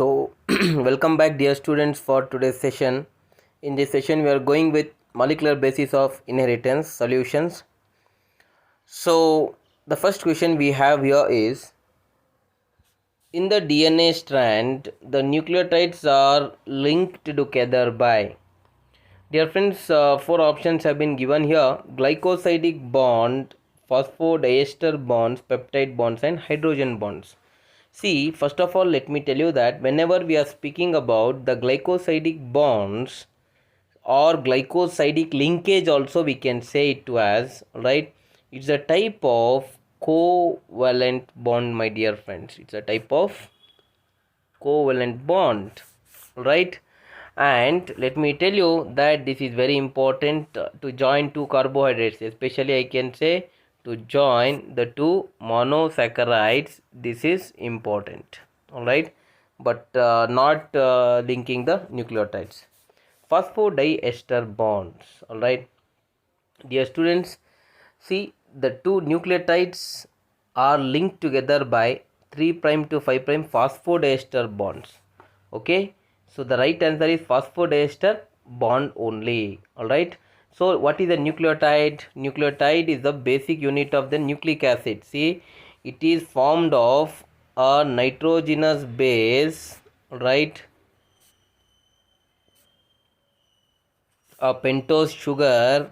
So, welcome back, dear students, for today's session. In this session, we are going with molecular basis of inheritance solutions. So, the first question we have here is, in the DNA strand, the nucleotides are linked together by. Dear friends, four options have been given here: glycosidic bond, phosphodiester bonds, peptide bonds, and hydrogen bonds. See, first of all, let me tell you that whenever we are speaking about the glycosidic bonds or glycosidic linkage, also we can say it to as, right? It's a type of covalent bond, my dear friends. It's a type of covalent bond, right? And let me tell you that this is very important to join two carbohydrates, especially I can say to join the two monosaccharides. This is important, all right, but not linking the nucleotides. Phosphodiester bonds, all right, dear students. See, the two nucleotides are linked together by 3' to 5' phosphodiester bonds. Okay, so the right answer is phosphodiester bond only. Alright, so what is a nucleotide? Nucleotide is the basic unit of the nucleic acid. See, it is formed of a nitrogenous base, right, a pentose sugar,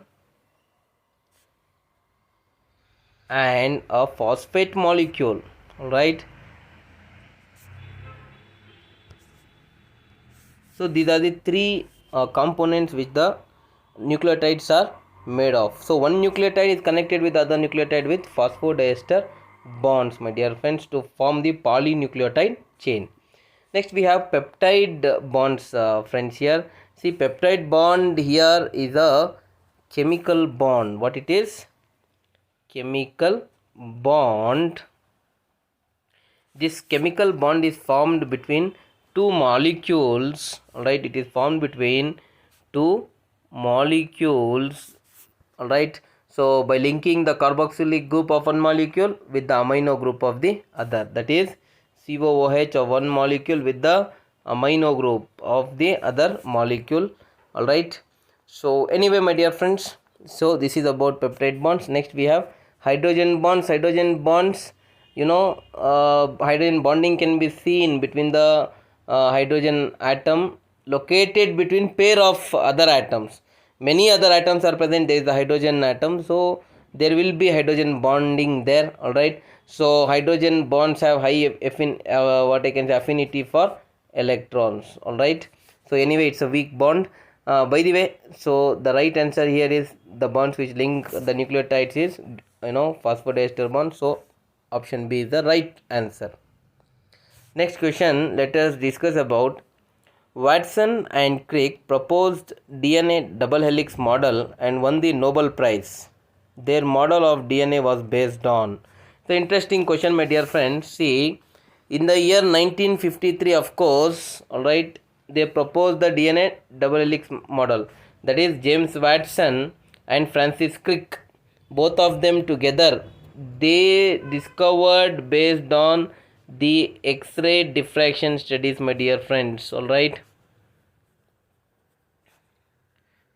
and a phosphate molecule. Alright, so these are the three components which the nucleotides are made of. So one nucleotide is connected with other nucleotide with phosphodiester bonds, my dear friends, to form the polynucleotide chain. Next we have peptide bonds, friends. Here, see, peptide bond here is a chemical bond. What it is? Chemical bond. This chemical bond is formed between two molecules. Alright, it is formed between two molecules. Alright, so by linking the carboxylic group of one molecule with the amino group of the other, that is COOH of one molecule with the amino group of the other molecule. Alright, so anyway, my dear friends, so this is about peptide bonds. Next we have hydrogen bonds. Hydrogen bonds, hydrogen bonding can be seen between the hydrogen atom located between pair of other atoms. Many other atoms are present, there is a hydrogen atom, so there will be hydrogen bonding there. All right, so hydrogen bonds have high affinity for electrons. All right, so anyway, it's a weak bond. By the way, so the right answer here is the bonds which link the nucleotides is phosphodiester bond. So option B is the right answer. Next question, let us discuss about Watson and Crick proposed DNA double helix model and won the Nobel Prize. Their model of DNA was based on. The interesting question, my dear friends. See, in the year 1953, of course, alright, they proposed the DNA double helix model. That is James Watson and Francis Crick. Both of them together, they discovered based on the X-ray diffraction studies, my dear friends. Alright,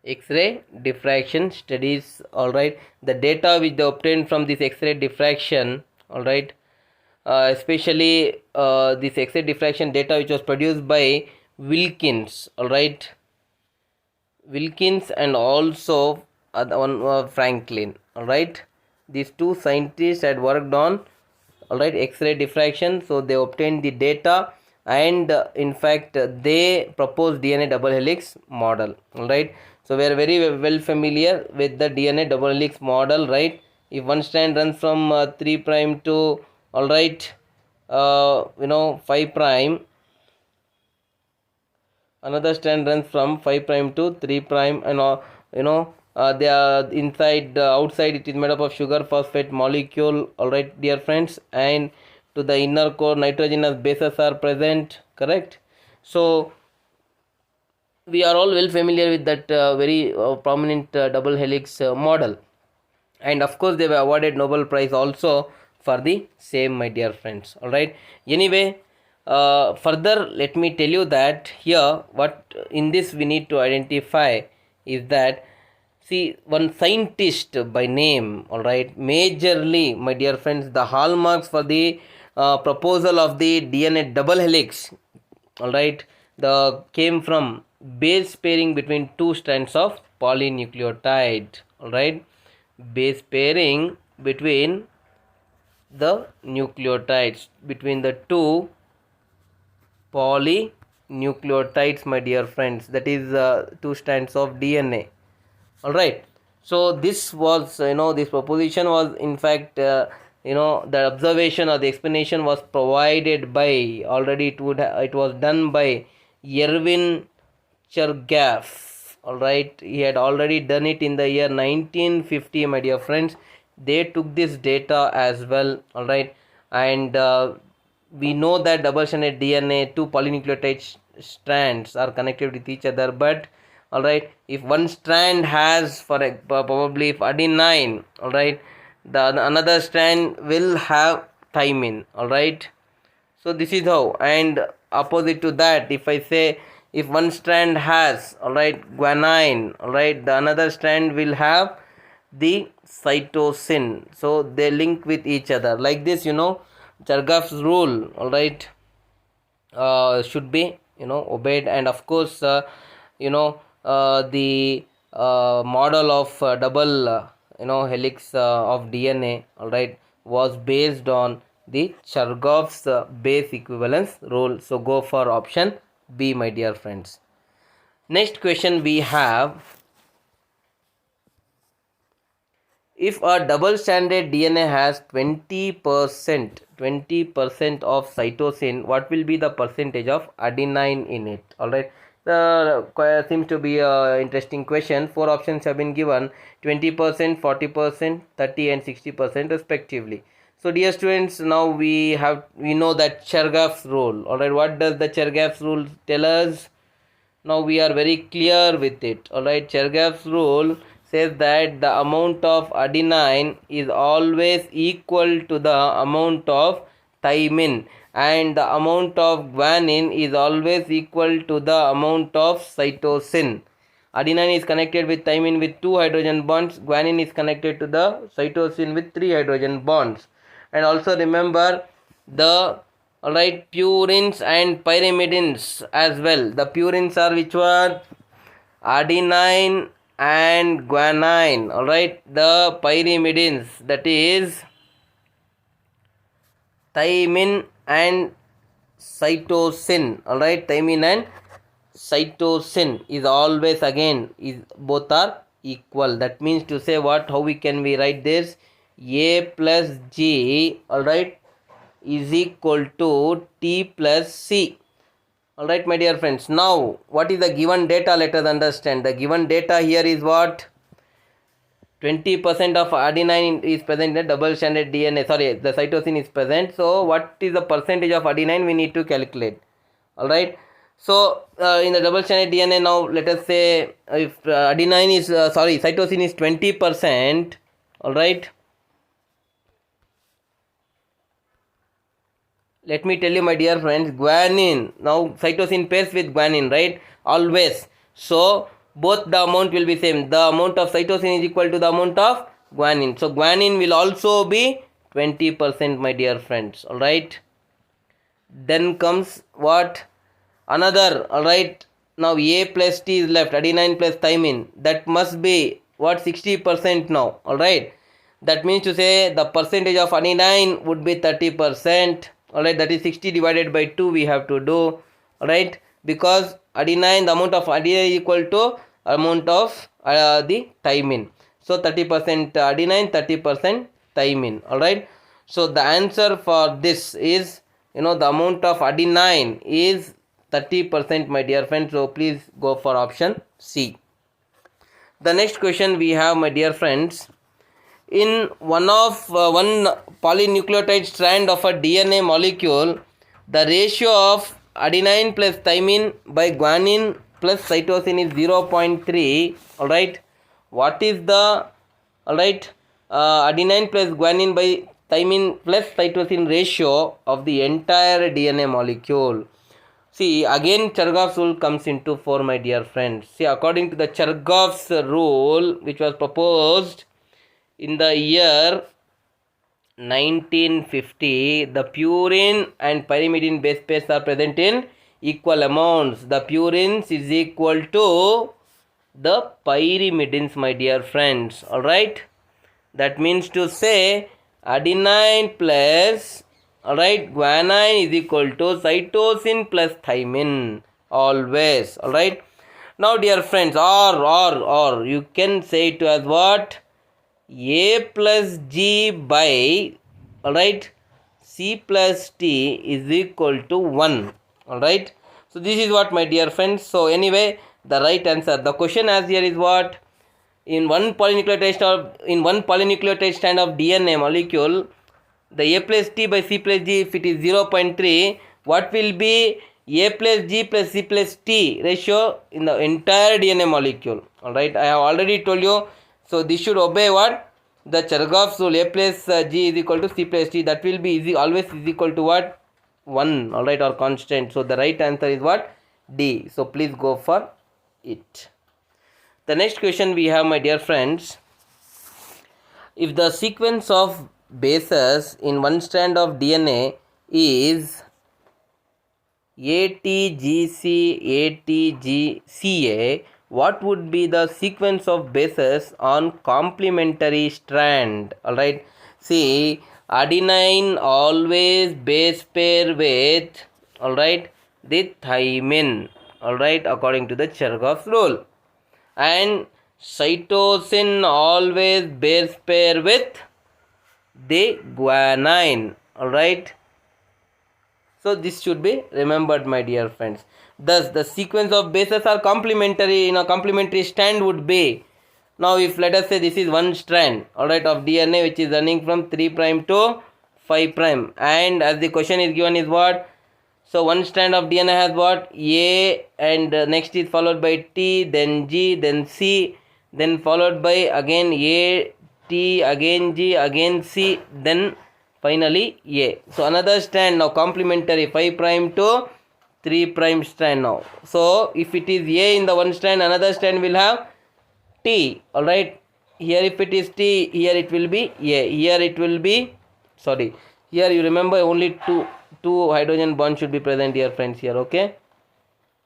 X-ray diffraction studies. Alright, the data which they obtained from this X-ray diffraction, alright, especially this X-ray diffraction data which was produced by Wilkins, alright, Wilkins and also Franklin. Alright, these two scientists had worked on, alright, X-ray diffraction. So they obtained the data, and in fact they proposed DNA double helix model. Alright, so we are very well familiar with the DNA double helix model, right? If one strand runs from 3' to, alright, 5', another strand runs from 5' to 3', and they are inside, outside it is made up of sugar phosphate molecule. Alright, dear friends, and to the inner core nitrogenous bases are present, correct? So we are all well familiar with that very prominent double helix model, and of course they were awarded Nobel Prize also for the same, my dear friends. Alright, anyway, Further, let me tell you that here what in this we need to identify is that, see, one scientist by name, all right, majorly, my dear friends, the hallmarks for the proposal of the DNA double helix, all right, the came from base pairing between two strands of polynucleotide, all right, base pairing between the nucleotides, between the two polynucleotides, my dear friends, that is two strands of DNA, all right. So this was, this proposition was in fact, the observation or the explanation was provided by, already it was done by Erwin Chergaff, all right. He had already done it in the year 1950, my dear friends. They took this data as well, all right. And we know that double stranded DNA, two polynucleotide strands are connected with each other, but all right, if one strand has, for probably if adenine, all right, the another strand will have thymine, all right. So this is how. And opposite to that, if I say if one strand has, all right, guanine, all right, the another strand will have the cytosine, so they link with each other like this, Chargaff's rule, all right, should be, obeyed. And of course, the model of double helix of DNA, all right, was based on the Chargaff's base equivalence rule. So go for option B, my dear friends. Next question we have: if a double stranded DNA has 20% of cytosine, what will be the percentage of adenine in it? All right, seems to be a interesting question. Four options have been given: 20%, 40%, 30 and 60% respectively. So dear students, now we know that Chergaff's rule. All right, what does the Chergaff's rule tell us? Now we are very clear with it, all right. Chergaff's rule says that the amount of adenine is always equal to the amount of thymine, and the amount of guanine is always equal to the amount of cytosine. Adenine is connected with thymine with 2 hydrogen bonds, guanine is connected to the cytosine with 3 hydrogen bonds. And also remember the, all right, purines and pyrimidines as well. The purines are which one? Adenine and guanine, all right. The pyrimidines, that is thymine and cytosine, all right. Thymine and cytosine is always, again, is both are equal. That means to say what, how we can we write this? A plus G, all right, is equal to T plus C. All right, my dear friends. Now, what is the given data? Let us understand. The given data here is what? 20% of adenine is present in the double stranded DNA. Sorry, the cytosine is present. So, what is the percentage of adenine we need to calculate? All right. So, in the double stranded DNA, now let us say if adenine is, cytosine is 20%. All right. Let me tell you, my dear friends, guanine. Now, cytosine pairs with guanine, right? Always. So, both the amount will be same. The amount of cytosine is equal to the amount of guanine. So, guanine will also be 20%, my dear friends. Alright. Then comes what? Another, alright. Now, A plus T is left. Adenine plus thymine. That must be what? 60% now. Alright. That means to say the percentage of adenine would be 30%. Alright, that is 60 divided by 2 we have to do, alright, because adenine, the amount of adenine is equal to amount of the thymine. So 30% adenine, 30% thymine, alright. So the answer for this is, the amount of adenine is 30%, my dear friends. So please go for option C. The next question we have, my dear friends: in one polynucleotide strand of a DNA molecule, the ratio of adenine plus thymine by guanine plus cytosine is 0.3. All right. What is the, all right, adenine plus guanine by thymine plus cytosine ratio of the entire DNA molecule. See, again Chargaff's rule comes into fore, my dear friends. See, according to the Chargaff's rule, which was proposed in the year 1950, the purine and pyrimidine base pairs are present in equal amounts. The purines is equal to the pyrimidines, my dear friends. Alright, that means to say adenine plus guanine is equal to cytosine plus thymine always. Alright, now dear friends, or you can say it as what? A plus G by C plus T is equal to 1. Alright, so this is what, my dear friends. So anyway, the right answer, the question as here is what? In one polynucleotide strand of DNA molecule, the A plus T by C plus G, if it is 0.3, what will be A plus G plus C plus T ratio in the entire DNA molecule? Alright, I have already told you. So this should obey what? The Chargaff's rule. A plus G is equal to C plus T. That will be always is equal to what? 1. Alright, or constant. So the right answer is what? D. So please go for it. The next question we have, my dear friends. If the sequence of bases in one strand of DNA is ATGC, ATGCA, what would be the sequence of bases on complementary strand? Alright, see, adenine always base pair with the thymine, according to the Chargaff's rule, and cytosine always base pair with the guanine. So this should be remembered, my dear friends. Thus the sequence of bases are complementary. In a complementary strand would be, now if let us say this is one strand of DNA which is running from 3' to 5', and as the question is given is what? So one strand of DNA has what? A, and next is followed by T, then G, then C, then followed by again A, T, again G, again C, then finally A. So another strand now complementary 5' to 3' strand now. So if it is A in the one strand, another strand will have T. Alright. Here if it is T, here it will be A. Here it will be, sorry, here you remember only two hydrogen bonds should be present here, friends, here. Okay.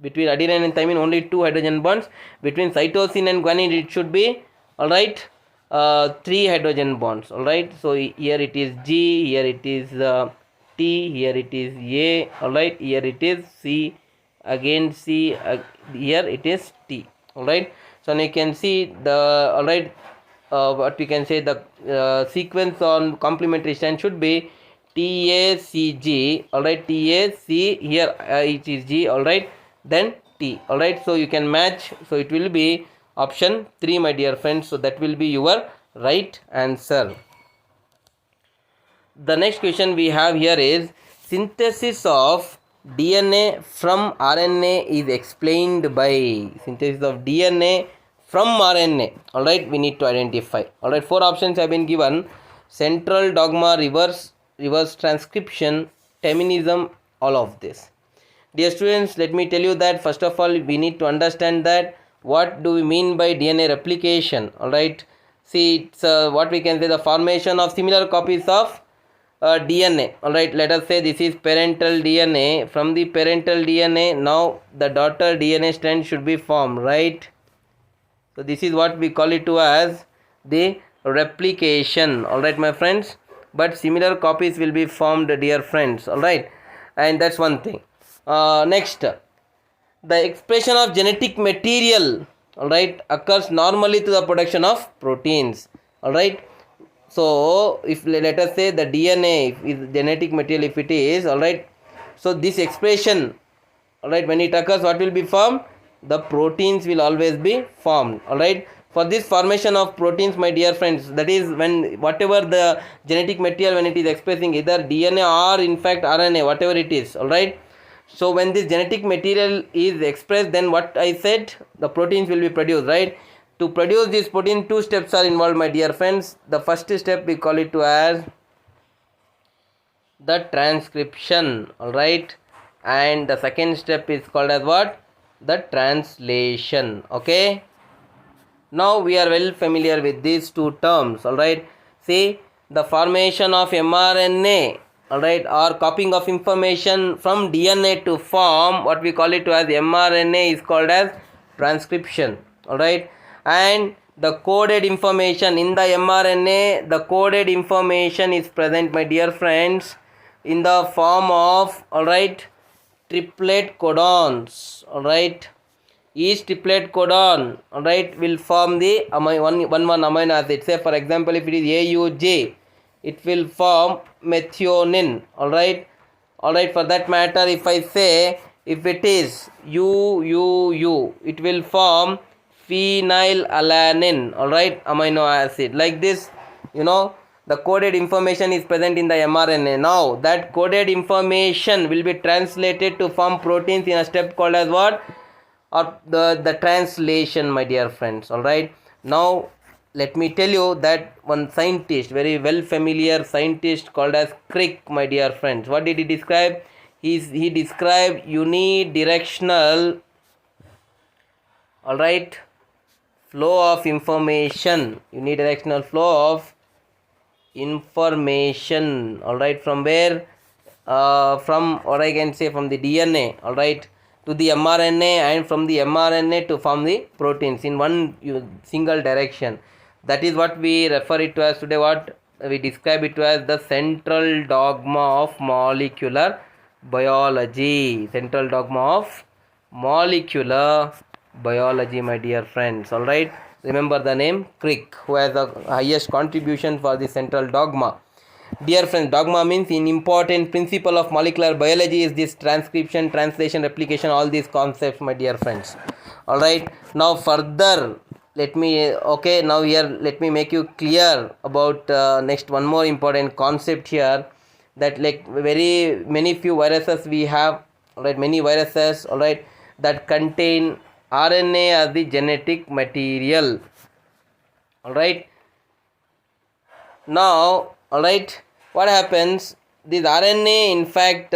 Between adenine and thymine only 2 hydrogen bonds. Between cytosine and guanine it should be 3 hydrogen bonds. Alright, so here it is G, here it is T, here it is A. Alright, here it is C, again C, here it is T. Alright, so now you can see the what we can say, the sequence on complementary strand should be TACG. Alright, TAC, here it is G. Alright, then T. Alright, so you can match, so it will be option 3, my dear friends. So that will be your right answer. The next question we have here is, synthesis of DNA from RNA is explained by. Synthesis of DNA from RNA. Alright, we need to identify. Alright, 4 options have been given: central dogma, reverse transcription, terminism, all of this. Dear students, let me tell you that first of all we need to understand that what do we mean by DNA replication. Alright, see, it's what we can say, the formation of similar copies of DNA. Alright, let us say this is parental DNA. From the parental DNA, now the daughter DNA strand should be formed, right? So this is what we call it to as the replication. Alright, my friends, but similar copies will be formed, dear friends. Alright, and that's one thing. Next, the expression of genetic material, occurs normally to the production of proteins. So if let us say the DNA is genetic material, if it is, so this expression, when it occurs, what will be formed? The proteins will always be formed. For this formation of proteins, my dear friends, that is when whatever the genetic material, when it is expressing either DNA or in fact RNA, whatever it is. So when this genetic material is expressed, then what I said, the proteins will be produced, right? To produce this protein, 2 steps are involved, my dear friends. The first step we call it to as the transcription, all right, and the second step is called as what? The translation. Okay, now we are well familiar with these two terms, all right. See, the formation of mRNA, all right, or copying of information from DNA to form what we call it as mRNA is called as transcription, all right. And the coded information in the mRNA, the coded information is present, my dear friends, in the form of, all right, triplet codons, all right. Each triplet codon, all right, will form the one amino acid. Say for example, if it is AUG, it will form methionine, all right. All right, for that matter, if I say if it is UUU, it will form phenylalanine, all right, amino acid. Like this, you know, the coded information is present in the mRNA. Now that coded information will be translated to form proteins in a step called as what? Or the translation, my dear friends, all right. Now let me tell you that one scientist, very well familiar scientist called as Crick, my dear friends, what did he describe? He described unidirectional, all right, flow of information, unidirectional flow of information, all right, from where? From, or I can say from the DNA, all right, to the mRNA, and from the mRNA to form the proteins in one single direction. That is what we refer it to as today, what we describe it to as the central dogma of molecular biology. Central dogma of molecular biology, my dear friends, all right. Remember the name Crick, who has the highest contribution for the central dogma. Dear friends, dogma means an important principle of molecular biology is this transcription, translation, replication, all these concepts, my dear friends. All right. Now further, let me, okay, now here let me make you clear about next one more important concept here, that like very many few viruses we have, all right, many viruses, all right, that contain RNA as the genetic material, all right. Now, all right, what happens? This RNA, in fact,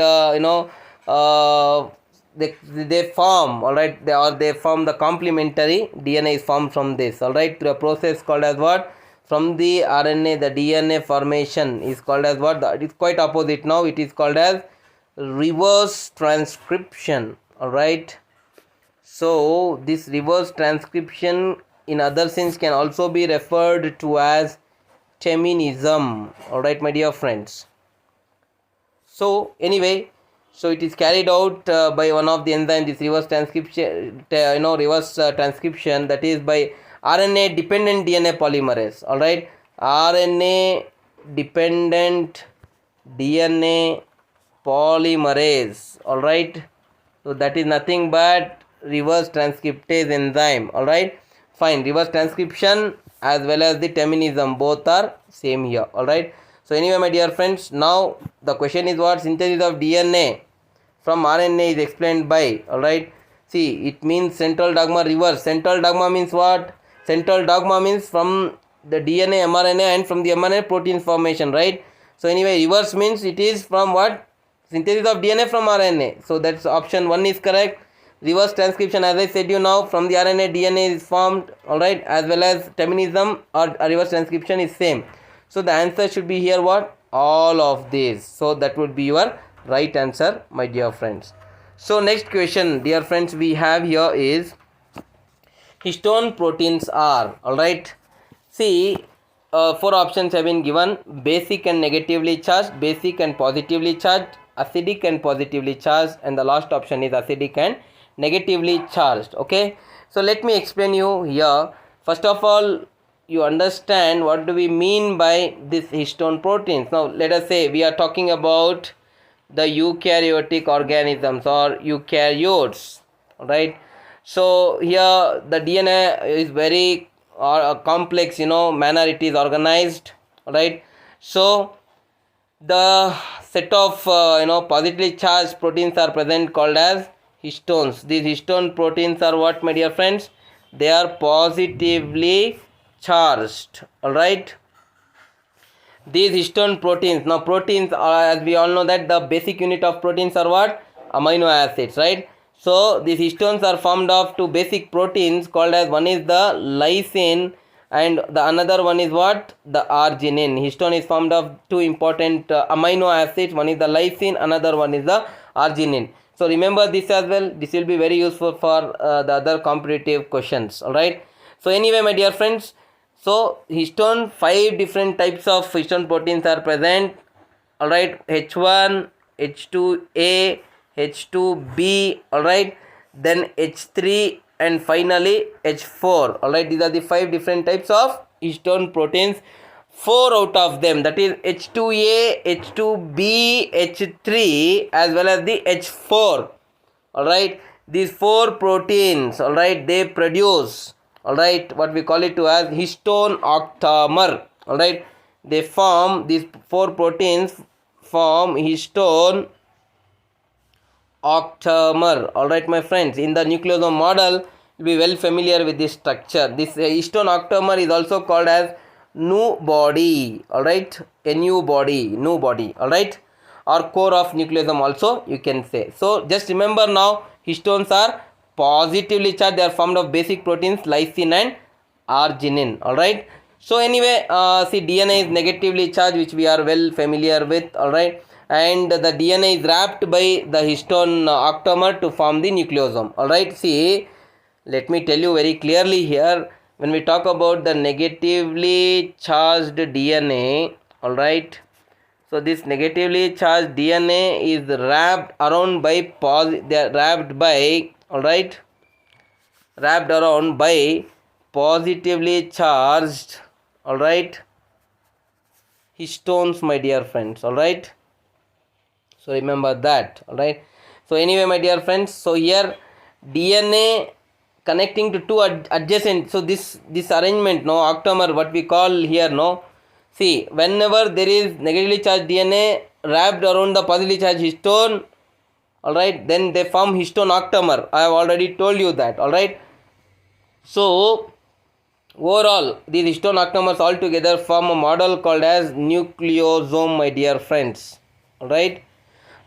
they form, all right, they form the complementary DNA is formed from this, all right, through a process called as what? From the RNA, the DNA formation is called as what? It is quite opposite now. It is called as reverse transcription, all right. So this reverse transcription in other sense can also be referred to as feminism, all right, my dear friends. So anyway, so it is carried out by one of the enzymes, this reverse transcription, transcription, that is by RNA dependent DNA polymerase, all right. RNA dependent DNA polymerase, all right. So that is nothing but reverse transcriptase enzyme, all right. Fine, reverse transcription as well as the feminism, both are same here, all right. So anyway, my dear friends, now the question is what? Synthesis of DNA from RNA is explained by, all right. See, it means central dogma reverse. Central dogma means what? Central dogma means from the DNA, mRNA, and from the mRNA protein formation, right? So anyway, reverse means it is from what? Synthesis of DNA from RNA. So that's option 1 is correct. Reverse transcription, as I said you now, from the RNA DNA is formed, all right, as well as feminism or reverse transcription is same. So the answer should be here what? All of these. So that would be your right answer, my dear friends. So next question, dear friends, we have here is histone proteins are, all right. See, 4 options have been given: basic and negatively charged, basic and positively charged, acidic and positively charged, and the last option is acidic and negatively charged. Okay, so let me explain you here. First of all, you understand what do we mean by this histone proteins. Now let us say we are talking about the eukaryotic organisms or eukaryotes, right? So here the DNA is very complex, manner it is organized, right? So the set of positively charged proteins are present called as histones. These histone proteins are what, my dear friends? They are positively charged, all right. These histone proteins, now proteins are, as we all know that the basic unit of proteins are what? Amino acids, right? So these histones are formed of two basic proteins called as, one is the lysine and the another one is what? The arginine. Histone is formed of two important amino acids, one is the lysine, another one is the arginine. So remember this as well. This will be very useful for the other competitive questions. Alright. So anyway, my dear friends, so histone, 5 different types of histone proteins are present. Alright, H1, H2A, H2B, alright, then H3 and finally H4. Alright, these are the 5 different types of histone proteins. 4 out of them, that is H2A, H2B, H3 as well as the H4. Alright, these 4 proteins, alright, they produce, alright, what we call it to as histone octamer. Alright, they form, these 4 proteins form histone octamer. Alright, my friends, in the nucleosome model, you'll be well familiar with this structure. This histone octamer is also called as nu body. Alright, nu body, alright, or core of nucleosome also you can say. So just remember now, histones are positively charged. They are formed of basic proteins lysine and arginine. Alright, so anyway, see, DNA is negatively charged, which we are well familiar with. Alright, and the DNA is wrapped by the histone octamer to form the nucleosome. Alright, see, let me tell you very clearly here, when we talk about the negatively charged DNA, alright, so this negatively charged DNA is wrapped around by they are wrapped by, alright, wrapped around by positively charged, alright, histones, my dear friends. Alright, so remember that. Alright, so anyway, my dear friends, so here DNA connecting to two adjacent, so this arrangement, no, octamer, what we call here, no, see, whenever there is negatively charged DNA wrapped around the positively charged histone, alright, then they form histone octamer. I have already told you that. Alright, so overall these histone octamers all together form a model called as nucleosome, my dear friends. Alright,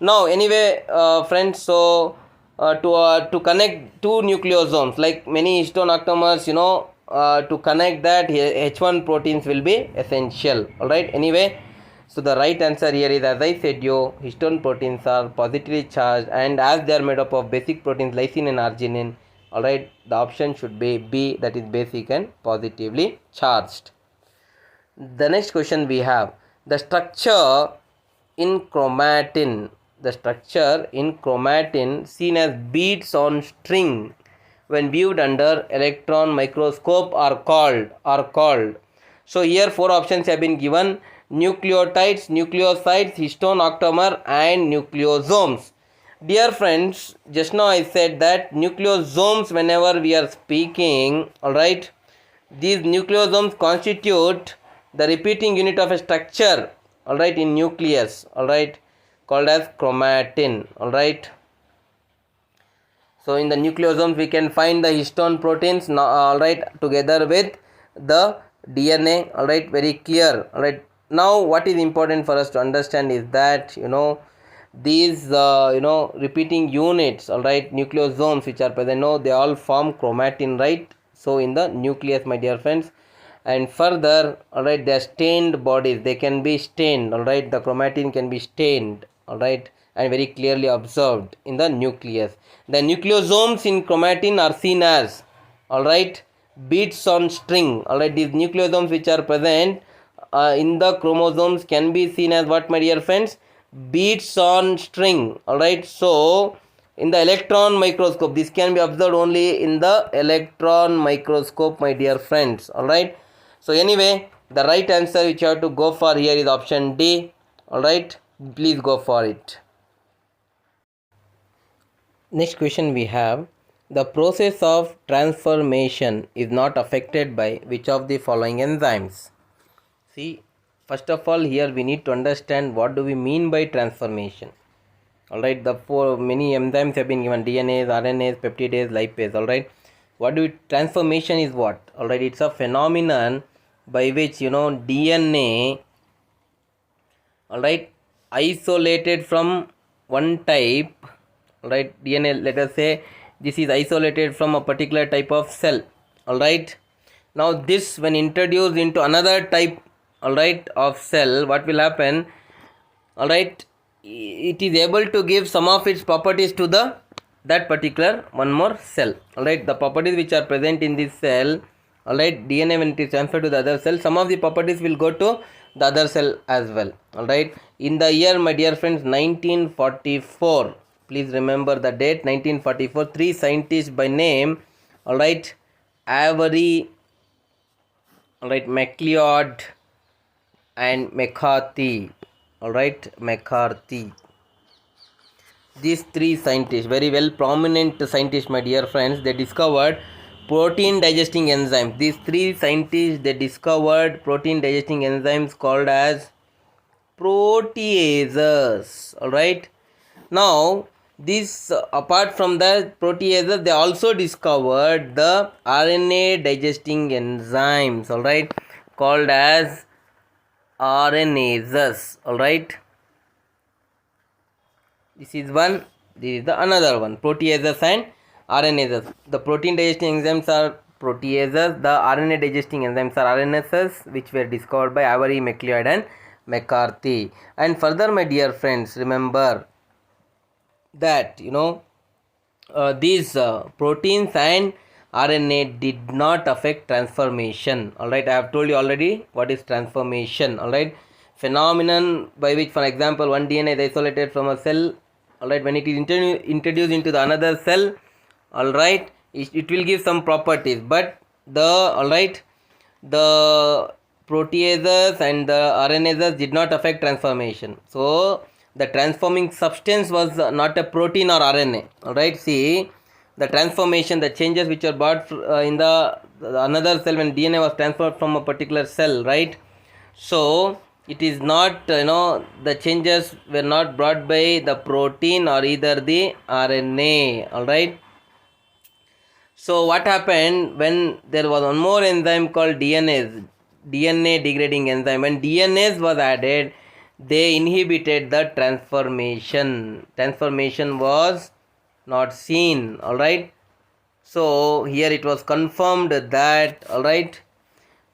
now anyway, friends, so to connect two nucleosomes, like many histone octamers, you know, to connect that, H1 proteins will be essential. Alright, anyway, so the right answer here is, as I said you, histone proteins are positively charged, and as they are made up of basic proteins lysine and arginine, alright, the option should be B, that is basic and positively charged. The next question we have, the structure in chromatin. The structure in chromatin seen as beads on string when viewed under electron microscope are called. So here 4 options have been given: nucleotides, nucleosides, histone octamer and nucleosomes. Dear friends, just now I said that nucleosomes, whenever we are speaking, alright, these nucleosomes constitute the repeating unit of a structure, alright, in nucleus, alright, called as chromatin. Alright, so in the nucleosomes we can find the histone proteins, alright, together with the DNA. Alright, very clear. Alright, now what is important for us to understand is that, you know, these repeating units, alright, nucleosomes which are present, no, they all form chromatin, right? So in the nucleus, my dear friends, and further, alright, they are stained bodies, they can be stained, alright, the chromatin can be stained, alright, and very clearly observed in the nucleus. The nucleosomes in chromatin are seen as, alright, beads on string. Alright, these nucleosomes which are present in the chromosomes can be seen as what, my dear friends? Beads on string. Alright, so in the electron microscope, this can be observed only in the electron microscope, my dear friends. Alright, so anyway, the right answer which you have to go for here is option D. Alright, please go for it. Next question we have, the process of transformation is not affected by which of the following enzymes? See, first of all, here we need to understand what do we mean by transformation. Alright, the many enzymes have been given: DNase, RNase, peptidase, lipase. Alright, what do we, transformation is what? Alright, it's a phenomenon by which, you know, DNA alright, isolated from one type, alright, DNA, let us say this is isolated from a particular type of cell, alright. Now this when introduced into another type, alright, of cell, what will happen, alright, it is able to give some of its properties to the that particular one more cell, alright. The properties which are present in this cell, alright, DNA when it is transferred to the other cell, some of the properties will go to the other cell as well, alright. In the year, my dear friends, 1944, please remember the date, 1944, three scientists by name, alright, Avery, alright, MacLeod and McCarthy, alright, McCarthy. These three scientists, very well prominent scientists, my dear friends, they discovered protein digesting enzymes. These three scientists, they discovered protein digesting enzymes called as proteases, alright. Now this apart from the proteases, they also discovered the RNA digesting enzymes, alright, called as RNases, alright. This is one, this is the another one, proteases and RNases. The protein digesting enzymes are proteases, the RNA digesting enzymes are RNases, which were discovered by Avery, MacLeod and McCarthy. And further, my dear friends, remember that these proteins and RNA did not affect transformation, alright. I have told you already what is transformation, alright. Phenomenon by which, for example, one DNA is isolated from a cell, alright, when it is introduced into the another cell, alright, it will give some properties, but the proteases and the RNases did not affect transformation. So the transforming substance was not a protein or RNA, alright. See, the transformation, the changes which are brought in the another cell when DNA was transferred from a particular cell, right. So it is not, the changes were not brought by the protein or either the RNA, alright. So what happened when there was one more enzyme called DNA degrading enzyme, when DNase was added, they inhibited the transformation. Transformation was not seen, alright. So here it was confirmed that, alright,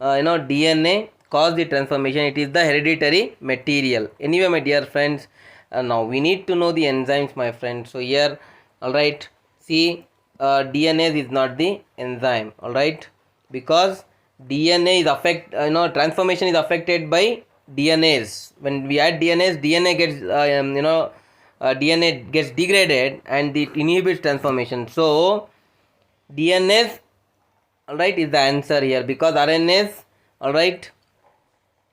DNA caused the transformation. It is the hereditary material. Anyway, my dear friends, now we need to know the enzymes, my friends. So here, alright, see, DNA is not the enzyme, alright, because DNA is transformation is affected by DNase. When we add DNase, DNA gets DNA gets degraded and it inhibits transformation. So DNase, alright, is the answer here, because RNase, alright,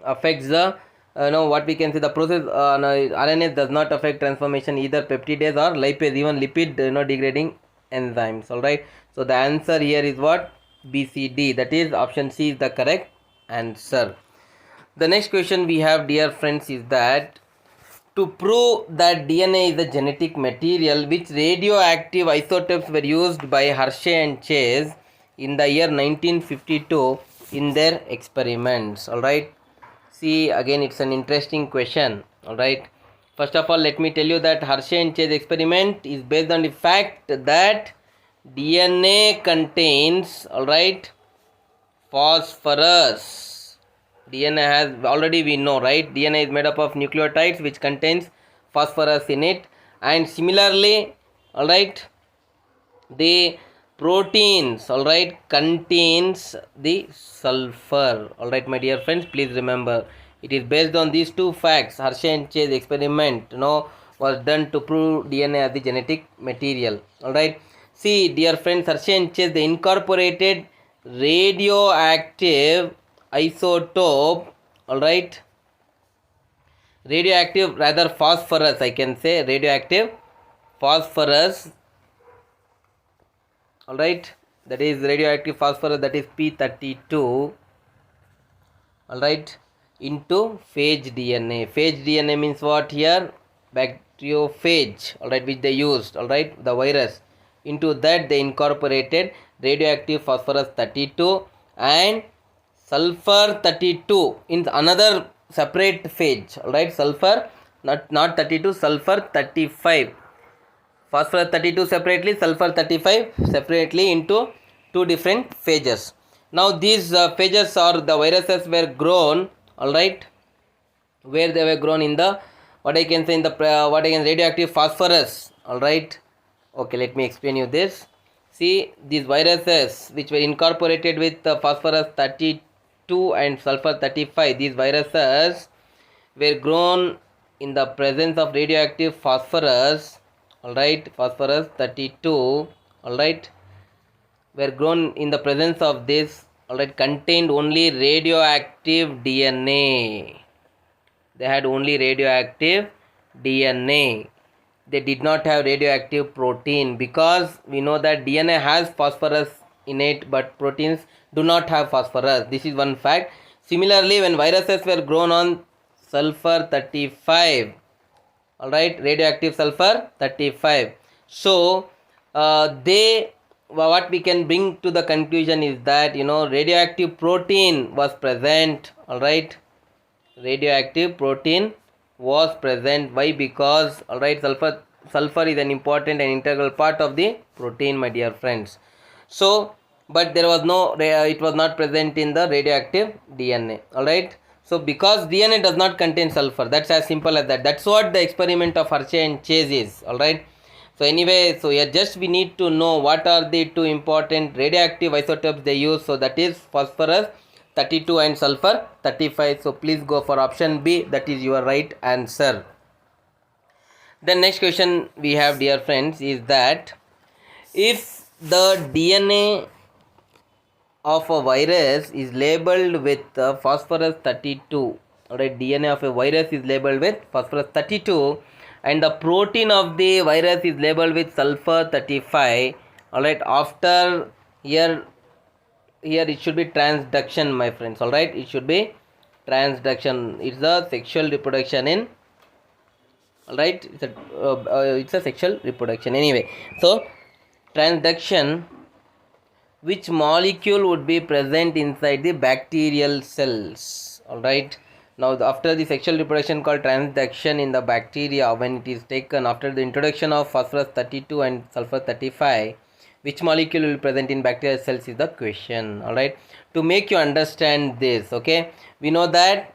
affects the what we can say the process. RNase does not affect transformation, either peptidase or lipase, even lipid degrading enzymes, alright. So the answer here is what? BCD, that is option C is the correct answer. The next question we have, dear friends, is that to prove that DNA is a genetic material, which radioactive isotopes were used by Hershey and Chase in the year 1952 in their experiments, alright. See, again it's an interesting question, alright. First of all, let me tell you that Hershey and Chase experiment is based on the fact that DNA contains, alright, phosphorus. DNA has, already we know, right, DNA is made up of nucleotides which contains phosphorus in it, and similarly, alright, the proteins, alright, contains the sulfur, alright, my dear friends, please remember, it is based on these two facts. Hershey and Chase experiment was done to prove DNA as the genetic material, alright. See, dear friends, Hershey and Chase, they incorporated radioactive isotope, alright, radioactive, rather phosphorus, I can say radioactive phosphorus, alright, that is radioactive phosphorus, that is P32, alright, into phage DNA. Phage DNA means what here? Bacteriophage, alright, which they used, alright, the virus. Into that they incorporated radioactive phosphorus 32 and sulfur 32 in another separate phase, all right. Sulfur, not 32, sulfur 35. Phosphorus 32 separately, sulfur 35 separately into two different phases. Now these phases or the viruses were grown, all right, where they were grown in the, what I can say, in the what I can, radioactive phosphorus, all right. Okay, let me explain you this. See, these viruses which were incorporated with phosphorus 32 and sulfur 35, these viruses were grown in the presence of radioactive phosphorus, all right, phosphorus 32, all right, were grown in the presence of this, all right, contained only radioactive DNA. They had only radioactive DNA. They did not have radioactive protein, because we know that DNA has phosphorus in it, but proteins do not have phosphorus. This is one fact. Similarly, when viruses were grown on sulfur 35, all right, radioactive sulfur 35, so they, what we can bring to the conclusion is that, you know, radioactive protein was present, all right. Radioactive protein was present. Why? Because, all right, sulfur is an important and integral part of the protein, my dear friends. So but there was no, it was not present in the radioactive DNA, all right. So because DNA does not contain sulfur, that's as simple as that. That's what the experiment of Hershey and Chase is, all right. So anyway, so yeah, just we need to know what are the two important radioactive isotopes they use. So that is phosphorus 32 and sulfur 35. So please go for option B, that is your right answer. The next question we have, dear friends, is that if the DNA of a virus is labeled with phosphorus 32, alright, DNA of a virus is labeled with phosphorus 32, and the protein of the virus is labeled with sulfur 35, alright, after here it should be transduction, my friends, alright, it should be transduction. It's a sexual reproduction in, alright, it's a sexual reproduction anyway. So transduction, which molecule would be present inside the bacterial cells, all right. Now after the sexual reproduction called transduction in the bacteria, when it is taken after the introduction of phosphorus 32 and sulfur 35, which molecule will be present in bacterial cells is the question, all right. To make you understand this, okay, we know that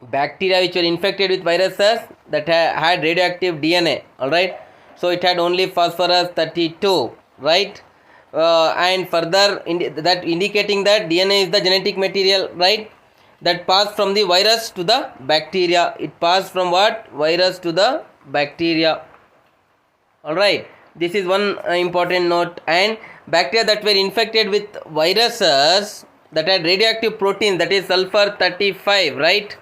bacteria which were infected with viruses that had radioactive DNA, all right, so it had only phosphorus 32, right. And further that indicating that DNA is the genetic material, right, that passed from the virus to the bacteria. It passed from what? Virus to the bacteria, all right. This is one important note. And bacteria that were infected with viruses that had radioactive protein, that is sulfur 35, right.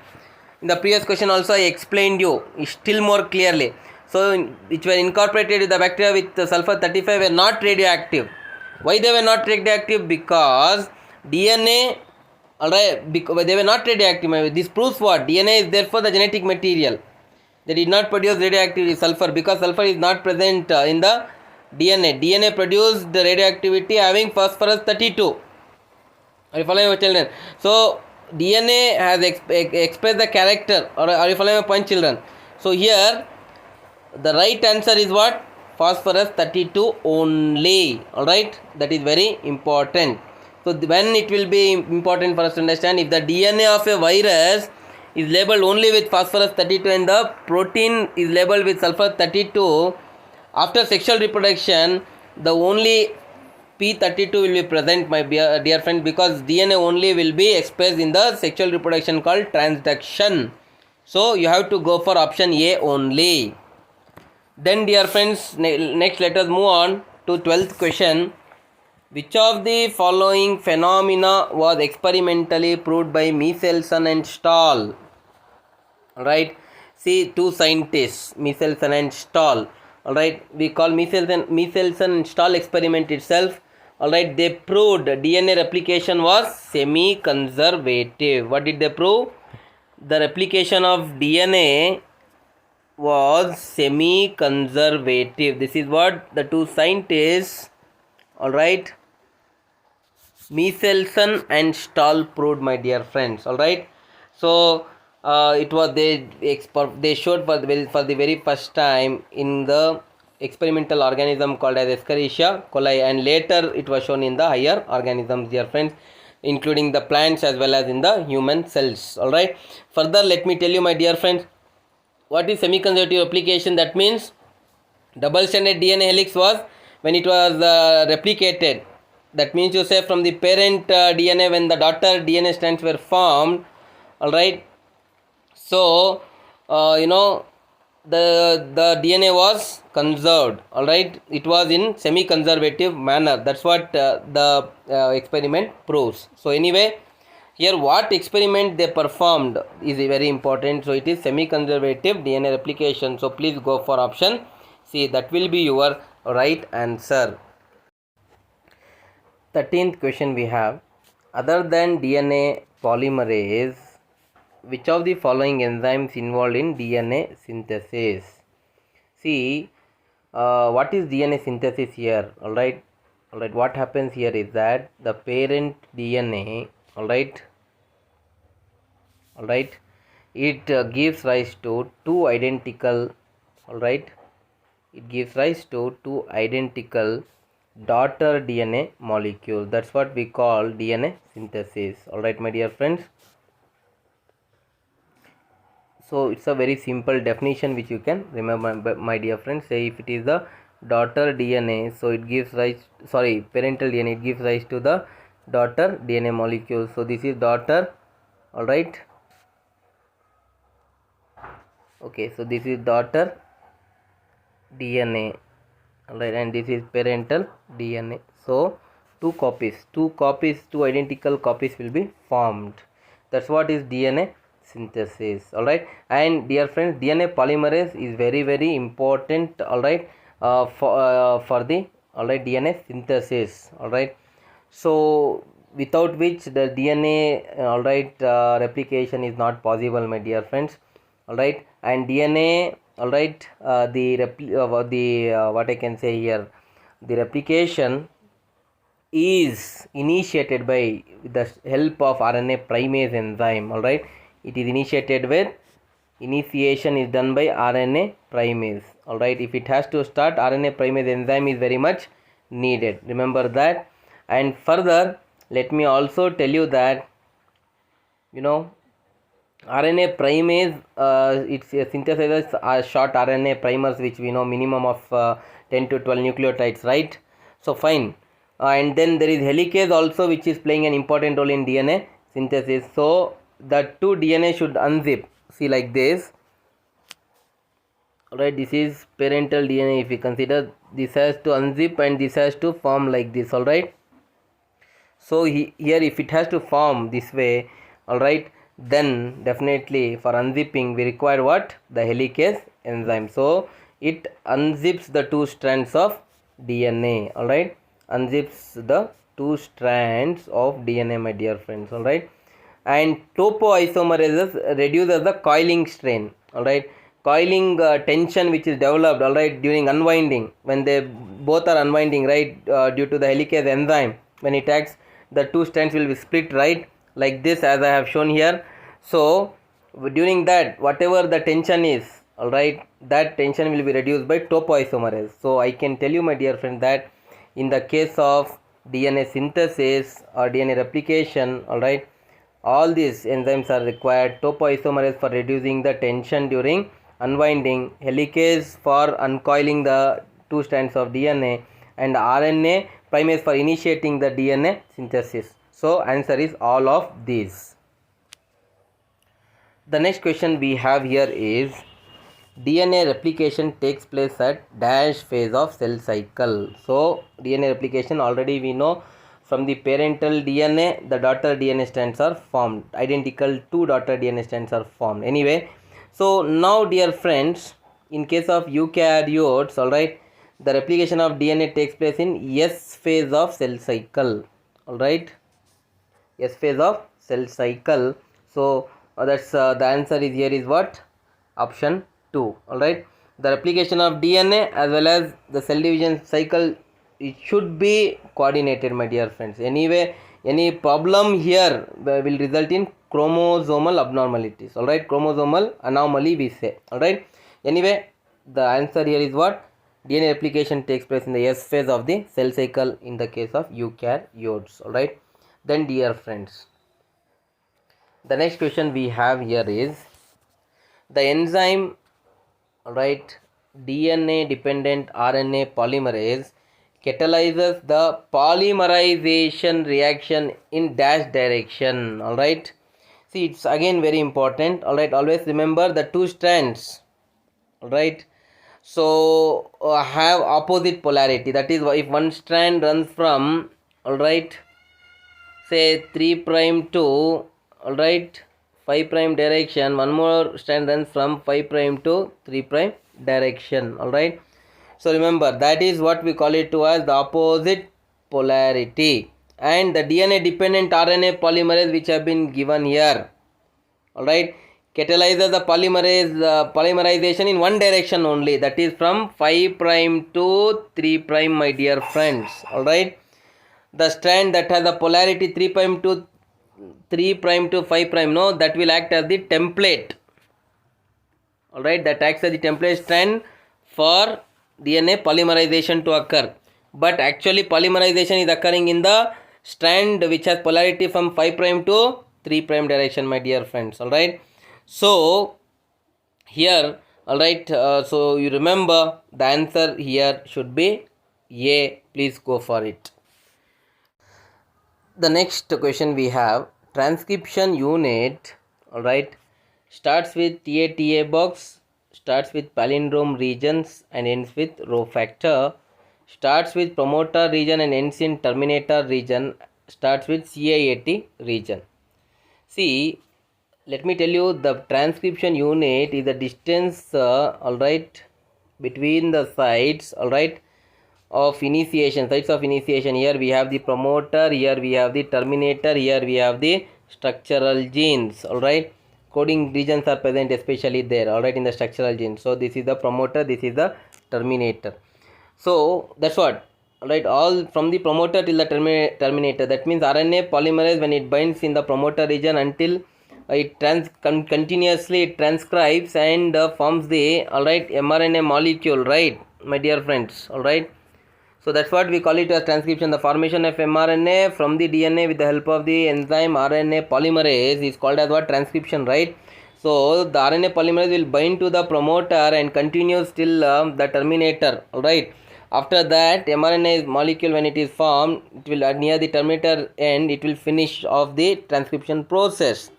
In the previous question also I explained you still more clearly. So which were incorporated with the bacteria with sulfur 35 were not radioactive. Why they were not radioactive? Because DNA, alright, because they were not radioactive. This proves what? DNA is therefore the genetic material. They did not produce radioactivity sulfur, because sulfur is not present in the DNA. DNA produced the radioactivity having phosphorus 32. Are you following my children? So DNA has expressed the character. Or are you following my point, children? So here the right answer is what? Phosphorus 32 only, alright. That is very important. So when it will be important for us to understand, if the DNA of a virus is labeled only with phosphorus 32 and the protein is labeled with sulfur 32, after sexual reproduction the only P32 will be present, my dear friend, because DNA only will be expressed in the sexual reproduction called transduction. So you have to go for option A only. Then dear friends, next let us move on to 12th question. Which of the following phenomena was experimentally proved by Michelson and Stahl? Alright, see, two scientists, Michelson and Stahl. Alright, we call Michelson and Stahl experiment itself. Alright, they proved DNA replication was semi-conservative. What did they prove? The replication of DNA was semi-conservative. This is what the two scientists, alright, Michelson and Stahl proved, my dear friends, alright. So it was they showed for the very first time in the experimental organism called as Escherichia coli, and later it was shown in the higher organisms, dear friends, including the plants as well as in the human cells. All right. Further, let me tell you, my dear friends, what is semi-conservative replication. That means double stranded DNA helix was when it was replicated. That means you say from the parent DNA when the daughter DNA strands were formed. All right. So the DNA was conserved. All right. It was in semi-conservative manner. That's what the experiment proves. So anyway, here what experiment they performed is very important. So it is semi-conservative DNA replication. So please go for option C. That will be your right answer. 13th question we have, other than DNA polymerase, which of the following enzymes involved in DNA synthesis? See, what is DNA synthesis here? All right, what happens here is that the parent DNA, all right, it gives rise to two identical, all right, it gives rise to two identical daughter DNA molecules. That's what we call DNA synthesis. All right, my dear friends. So it's a very simple definition which you can remember, my dear friends. Say if it is the daughter DNA, so it gives rise, sorry, parental DNA, it gives rise to the daughter DNA molecule. So this is daughter, all right. Okay, so this is daughter DNA, all right, and this is parental DNA. So two identical copies will be formed. That's what is DNA synthesis. All right, and dear friends, DNA polymerase is very important, all right, for the, all right, DNA synthesis. All right, so without which the DNA, all right, replication is not possible, my dear friends. All right, and DNA, all right, what I can say here, the replication is initiated by the help of RNA primase enzyme. All right, it is initiated with, initiation is done by RNA primase. All right, if it has to start, RNA primase enzyme is very much needed, remember that. And further, let me also tell you that RNA primase, it synthesizes short RNA primers, which we know minimum of 10 to 12 nucleotides, right? So fine. And then there is helicase also, which is playing an important role in DNA synthesis. So the two DNA should unzip. See, like this. Alright, this is parental DNA. If we consider, this has to unzip and this has to form like this. Alright. So here, if it has to form this way, alright, then definitely for unzipping we require what? The helicase enzyme. So it unzips the two strands of DNA. Alright, unzips the two strands of DNA, my dear friends. All right, and topoisomerases reduces the coiling strain. All right, coiling tension which is developed, all right, during unwinding, when they both are unwinding, right, due to the helicase enzyme, when it acts, the two strands will be split, right, like this, as I have shown here. So during that, whatever the tension is, all right, that tension will be reduced by topoisomerase. So I can tell you, my dear friend, that in the case of DNA synthesis or DNA replication, all right, all these enzymes are required. Topoisomerase for reducing the tension during unwinding, helicase for uncoiling the two strands of DNA, and RNA primase for initiating the DNA synthesis. So answer is all of these. The next question we have here is, DNA replication takes place at dash phase of cell cycle. So DNA replication, already we know, from the parental DNA the daughter DNA strands are formed, identical two daughter DNA strands are formed. Anyway, so now dear friends, in case of eukaryotes, all right, the replication of DNA takes place in S phase of cell cycle. All right, S phase of cell cycle. So that's the answer is here is what? Option 2. All right, the replication of DNA as well as the cell division cycle, it should be coordinated, my dear friends. Anyway, Any problem here will result in chromosomal abnormalities. All right, chromosomal anomaly we say. All right. Anyway, the answer here is what? DNA replication takes place in the S phase of the cell cycle in the case of eukaryotes. All right. Then, dear friends, the next question we have here is the enzyme, right, DNA dependent RNA polymerase catalyzes the polymerization reaction in dash direction. All right, see, it's again very important. All right, always remember the two strands. All right, so have opposite polarity. That is, if one strand runs from, all right, say 3 prime to, all right, 5 prime direction, one more strand runs from 5 prime to 3 prime direction. All right, so remember that is what we call it to as the opposite polarity. And the DNA dependent RNA polymerase which have been given here, all right, catalyzes the polymerization in one direction only, that is from 5 prime to 3 prime, my dear friends. All right, the strand that has the polarity 3 prime to 5 prime, no, that will act as the template. All right, that acts as the template strand for DNA polymerization to occur. But actually polymerization is occurring in the strand which has polarity from 5 prime to 3 prime direction, my dear friends. All right, so here, all right, so you remember the answer here should be A. Please go for it. The next question we have, transcription unit, all right, starts with TA box, starts with palindrome regions and ends with row factor, starts with promoter region and ends in terminator region, starts with CAAT region. See, let me tell you, the transcription unit is the distance, all right, between the sites, all right, of initiation, sites of initiation. Here we have the promoter, here we have the terminator, here we have the structural genes. All right, coding regions are present especially there, all right, in the structural genes. So this is the promoter, this is the terminator. So that's what, all right, all from the promoter till the terminator. That means RNA polymerase, when it binds in the promoter region until it continuously it transcribes and forms the, all right, mRNA molecule, right, my dear friends. All right, so that's what we call it as transcription. The formation of mRNA from the DNA with the help of the enzyme RNA polymerase is called as what? Transcription, right? So the RNA polymerase will bind to the promoter and continues till the terminator, alright. After that, mRNA molecule, when it is formed, it will near the terminator end, it will finish off the transcription process.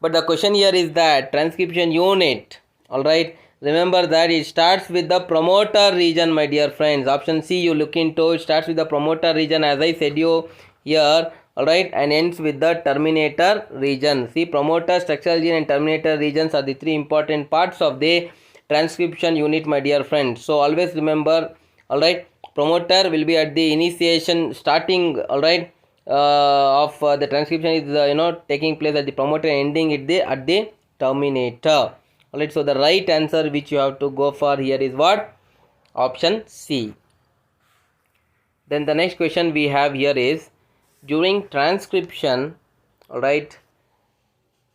But the question here is that transcription unit, alright, remember that it starts with the promoter region, my dear friends. Option C you look into, it starts with the promoter region as I said you here, alright, and ends with the terminator region. See, promoter, structural gene and terminator regions are the three important parts of the transcription unit, my dear friends. So always remember, alright, promoter will be at the initiation starting, alright, of the transcription is taking place at the promoter, ending at the terminator. Alright, so the right answer which you have to go for here is what? Option C. Then the next question we have here is, during transcription, alright,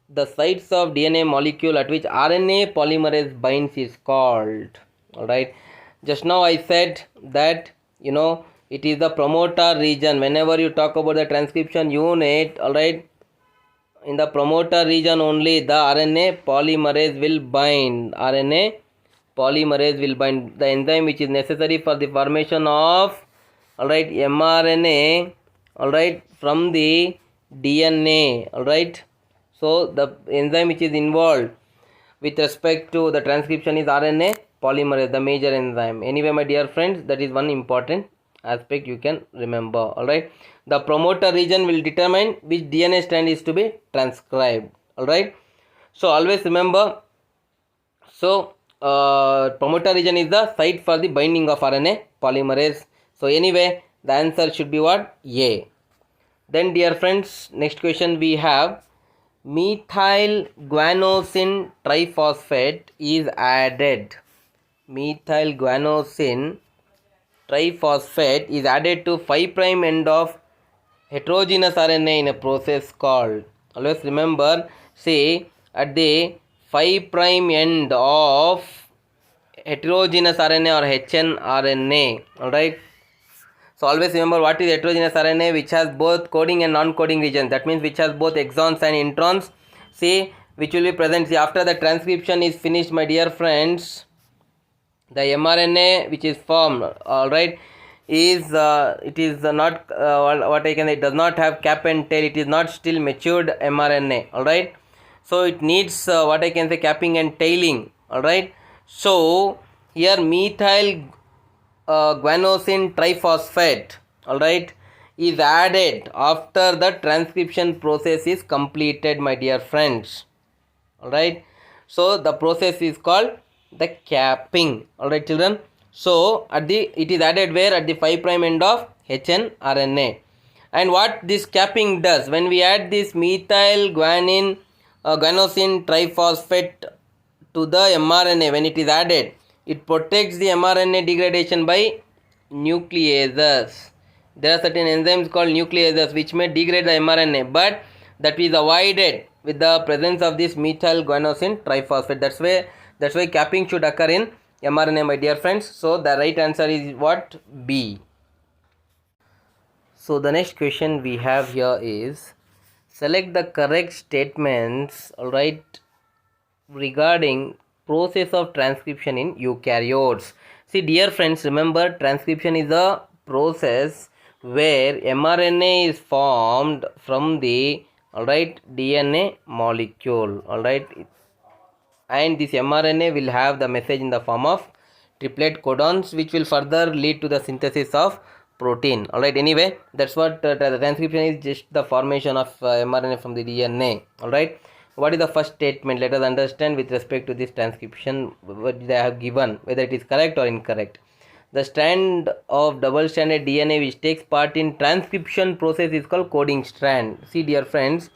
the sites of DNA molecule at which RNA polymerase binds is called, alright. Just now I said that it is the promoter region. Whenever you talk about the transcription unit, alright, in the promoter region only the RNA polymerase will bind. RNA polymerase will bind the enzyme which is necessary for the formation of, alright, mRNA, alright, from the DNA, alright. So the enzyme which is involved with respect to the transcription is RNA polymerase, the major enzyme. Anyway, my dear friends, that is one important aspect you can remember. Alright, the promoter region will determine which DNA strand is to be transcribed. Alright, so always remember, so promoter region is the site for the binding of RNA polymerase. So anyway, the answer should be what? A. Then dear friends, next question we have, methyl guanosine triphosphate is added. Methyl guanosine triphosphate is added to 5' end of heterogeneous RNA in a process called, always remember, see at the 5 prime end of heterogeneous RNA or hnRNA, alright. So always remember what is heterogeneous RNA, which has both coding and non-coding regions, that means which has both exons and introns, see, which will be present. See, after the transcription is finished, my dear friends, the mRNA which is formed, alright, is it is not what I can say, it does not have cap and tail, it is not still matured mRNA, alright. So it needs what I can say, capping and tailing, alright. So here methyl guanosine triphosphate, alright, is added after the transcription process is completed, my dear friends, alright. So the process is called the capping, alright children. So at the, it is added where, at the 5 prime end of hnRNA. And what this capping does, when we add this methyl guanosine triphosphate to the mRNA, when it is added, it protects the mRNA degradation by nucleases. There are certain enzymes called nucleases which may degrade the mRNA, but that is avoided with the presence of this methyl guanosine triphosphate. That's why capping should occur in mRNA, my dear friends. So the right answer is what? B. So the next question we have here is, select the correct statements, alright, regarding process of transcription in eukaryotes. See dear friends, remember, transcription is a process where mRNA is formed from the, alright, DNA molecule, alright, and this mRNA will have the message in the form of triplet codons, which will further lead to the synthesis of protein, alright. Anyway, that's what the transcription is, just the formation of mRNA from the DNA, alright. What is the first statement? Let us understand with respect to this transcription what they have given, whether it is correct or incorrect. The strand of double stranded DNA which takes part in transcription process is called coding strand. See dear friends,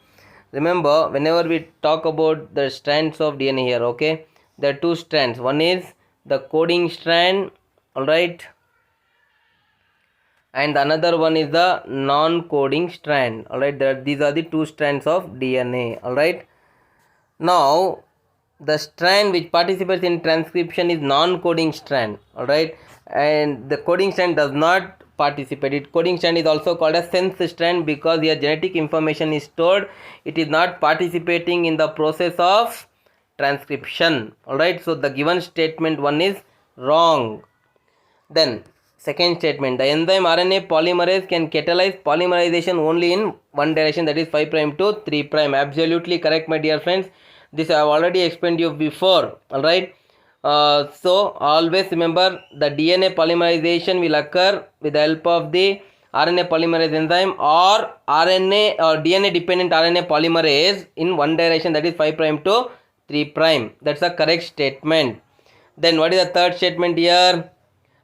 remember, whenever we talk about the strands of DNA here, okay, there are two strands. One is the coding strand, alright, and another one is the non-coding strand, alright. These are the two strands of DNA, alright. Now the strand which participates in transcription is non-coding strand, alright, and the coding strand does not participate. Coding strand is also called a sense strand because your genetic information is stored. It is not participating in the process of transcription, alright. So the given statement 1 is wrong. Then second statement, the enzyme RNA polymerase can catalyze polymerization only in one direction, that is 5 prime to 3 prime. Absolutely correct, my dear friends. This I have already explained you before, alright. So always remember, the DNA polymerization will occur with the help of the RNA polymerase enzyme or RNA or DNA dependent RNA polymerase in one direction, that is 5 prime to 3 prime. That's a correct statement. Then what is the third statement here?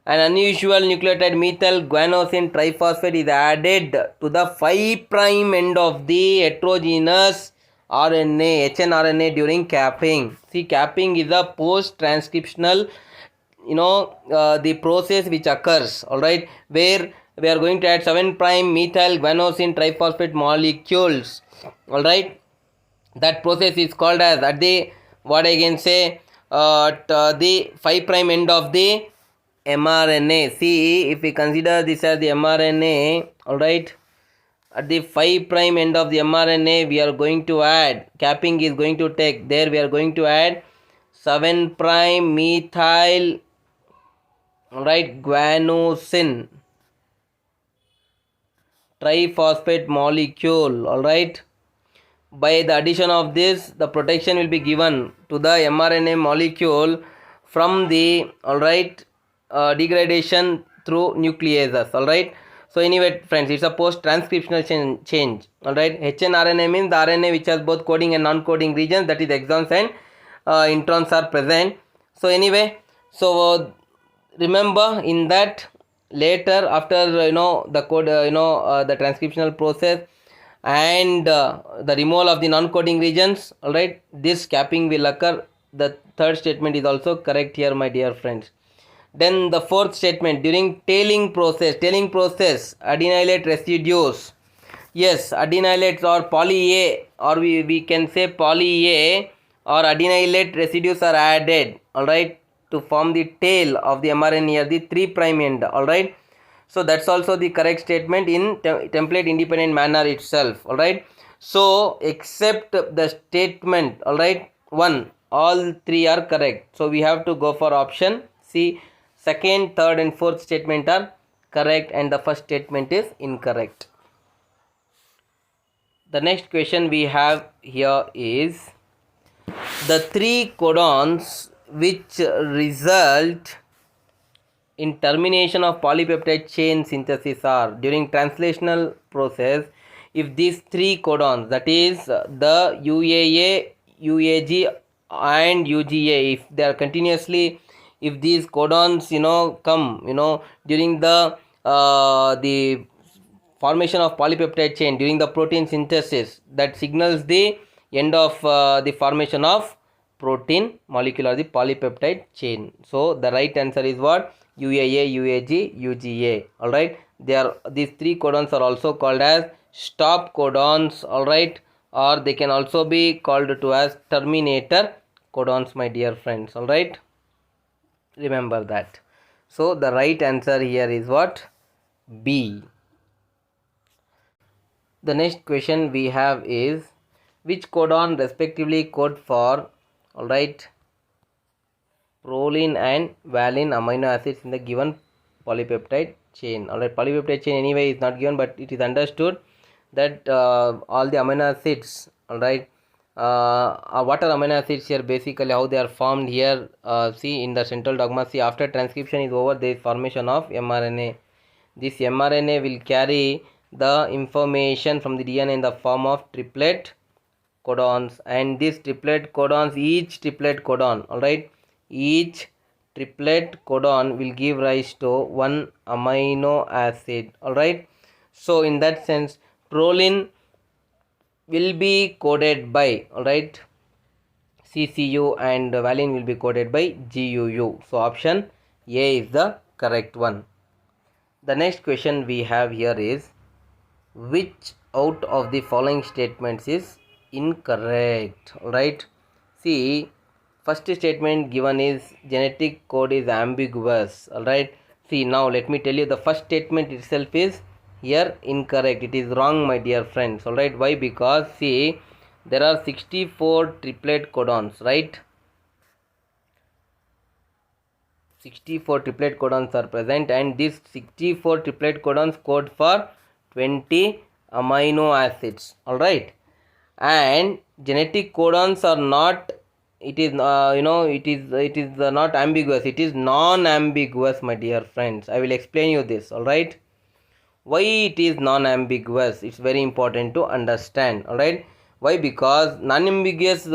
An unusual nucleotide methyl guanosine triphosphate is added to the 5 prime end of the heterogeneous RNA, hnRNA, during capping. See, capping is a post-transcriptional, the process which occurs, alright, where we are going to add 7 prime methyl guanosine triphosphate molecules, alright. That process is called as, at the, what I can say, the 5 prime end of the mRNA. See, if we consider this as the mRNA, alright, at the 5 prime end of the mRNA we are going to add, capping is going to take, there we are going to add 7 prime methyl, alright, guanosine triphosphate molecule, alright. By the addition of this, the protection will be given to the mRNA molecule from the, alright, degradation through nucleases, alright. So anyway friends, it's a post-transcriptional change, alright. hnRNA means the RNA which has both coding and non-coding regions, that is exons and introns are present. So anyway, so remember in that later after the code, the transcriptional process and the removal of the non-coding regions, alright, this capping will occur. The third statement is also correct here, my dear friends. Then the fourth statement, during tailing process, adenylate residues Yes, adenylate or poly A, or we can say poly A or adenylate residues are added, alright, to form the tail of the mRNA near the 3' end, alright. So that's also the correct statement in template independent manner itself, alright. So except the statement, alright, 1, all 3 are correct. So we have to go for option C. Second, third and fourth statement are correct and the first statement is incorrect. The next question we have here is the 3 codons which result in termination of polypeptide chain synthesis are during translational process. If these 3 codons, that is the UAA, UAG and UGA, if they are continuously, if these codons come during the formation of polypeptide chain during the protein synthesis, that signals the end of the formation of protein molecule or the polypeptide chain. So the right answer is what? UAA, UAG, UGA. Alright, these 3 codons are also called as stop codons, alright, or they can also be called to as terminator codons, my dear friends. Alright, remember that. So the right answer here is what? B. The next question we have is which codon respectively code for, alright, proline and valine amino acids in the given polypeptide chain. Alright, polypeptide chain anyway is not given, but it is understood that all the amino acids, alright, what are amino acids here? Basically how they are formed here, see in the central dogma, see after transcription is over there is formation of mRNA. This mRNA will carry the information from the DNA in the form of triplet codons, and this triplet codons, each triplet codon, alright, each triplet codon will give rise to one amino acid, alright. So in that sense proline will be coded by, alright, CCU and valine will be coded by GUU. So option A is the correct one. The next question we have here is which out of the following statements is incorrect, alright. See, first statement given is genetic code is ambiguous, alright. See, now let me tell you the first statement itself is here incorrect. It is wrong, my dear friends, alright. Why? Because see, there are 64 triplet codons, right? 64 triplet codons are present, and these 64 triplet codons code for 20 amino acids, alright. And genetic codons are not, it is it is not ambiguous, it is non-ambiguous, my dear friends. I will explain you this, alright. Why it is non-ambiguous? It's very important to understand, alright. Why? Because non-ambiguous,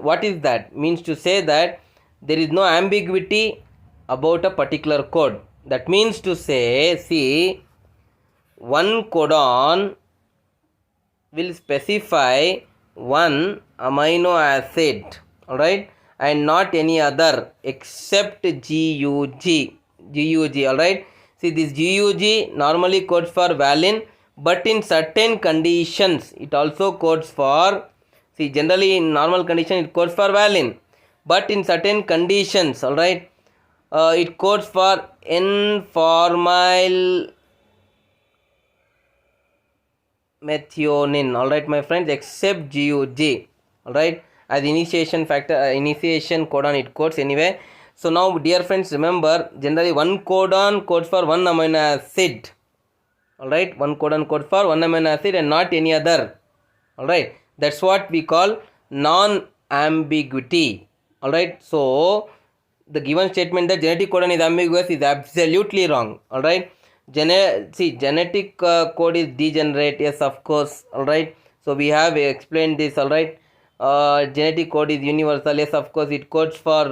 what is that? Means to say that there is no ambiguity about a particular code. That means to say, see, one codon will specify one amino acid, alright, and not any other except GUG, alright. See, this GUG normally codes for valine, but in certain conditions it also codes for, see, generally in normal condition it codes for valine, but in certain conditions, alright, it codes for N-formyl methionine, alright, my friends, except GUG, alright, as initiation factor, initiation codon it codes anyway. So now, dear friends, remember, generally one codon codes for one amino acid, alright, one codon codes for one amino acid and not any other, alright. That's what we call non-ambiguity, alright. So the given statement that genetic codon is ambiguous is absolutely wrong, alright. See, genetic code is degenerate, yes, of course, alright. So we have explained this, alright. Genetic code is universal, yes, of course, it codes for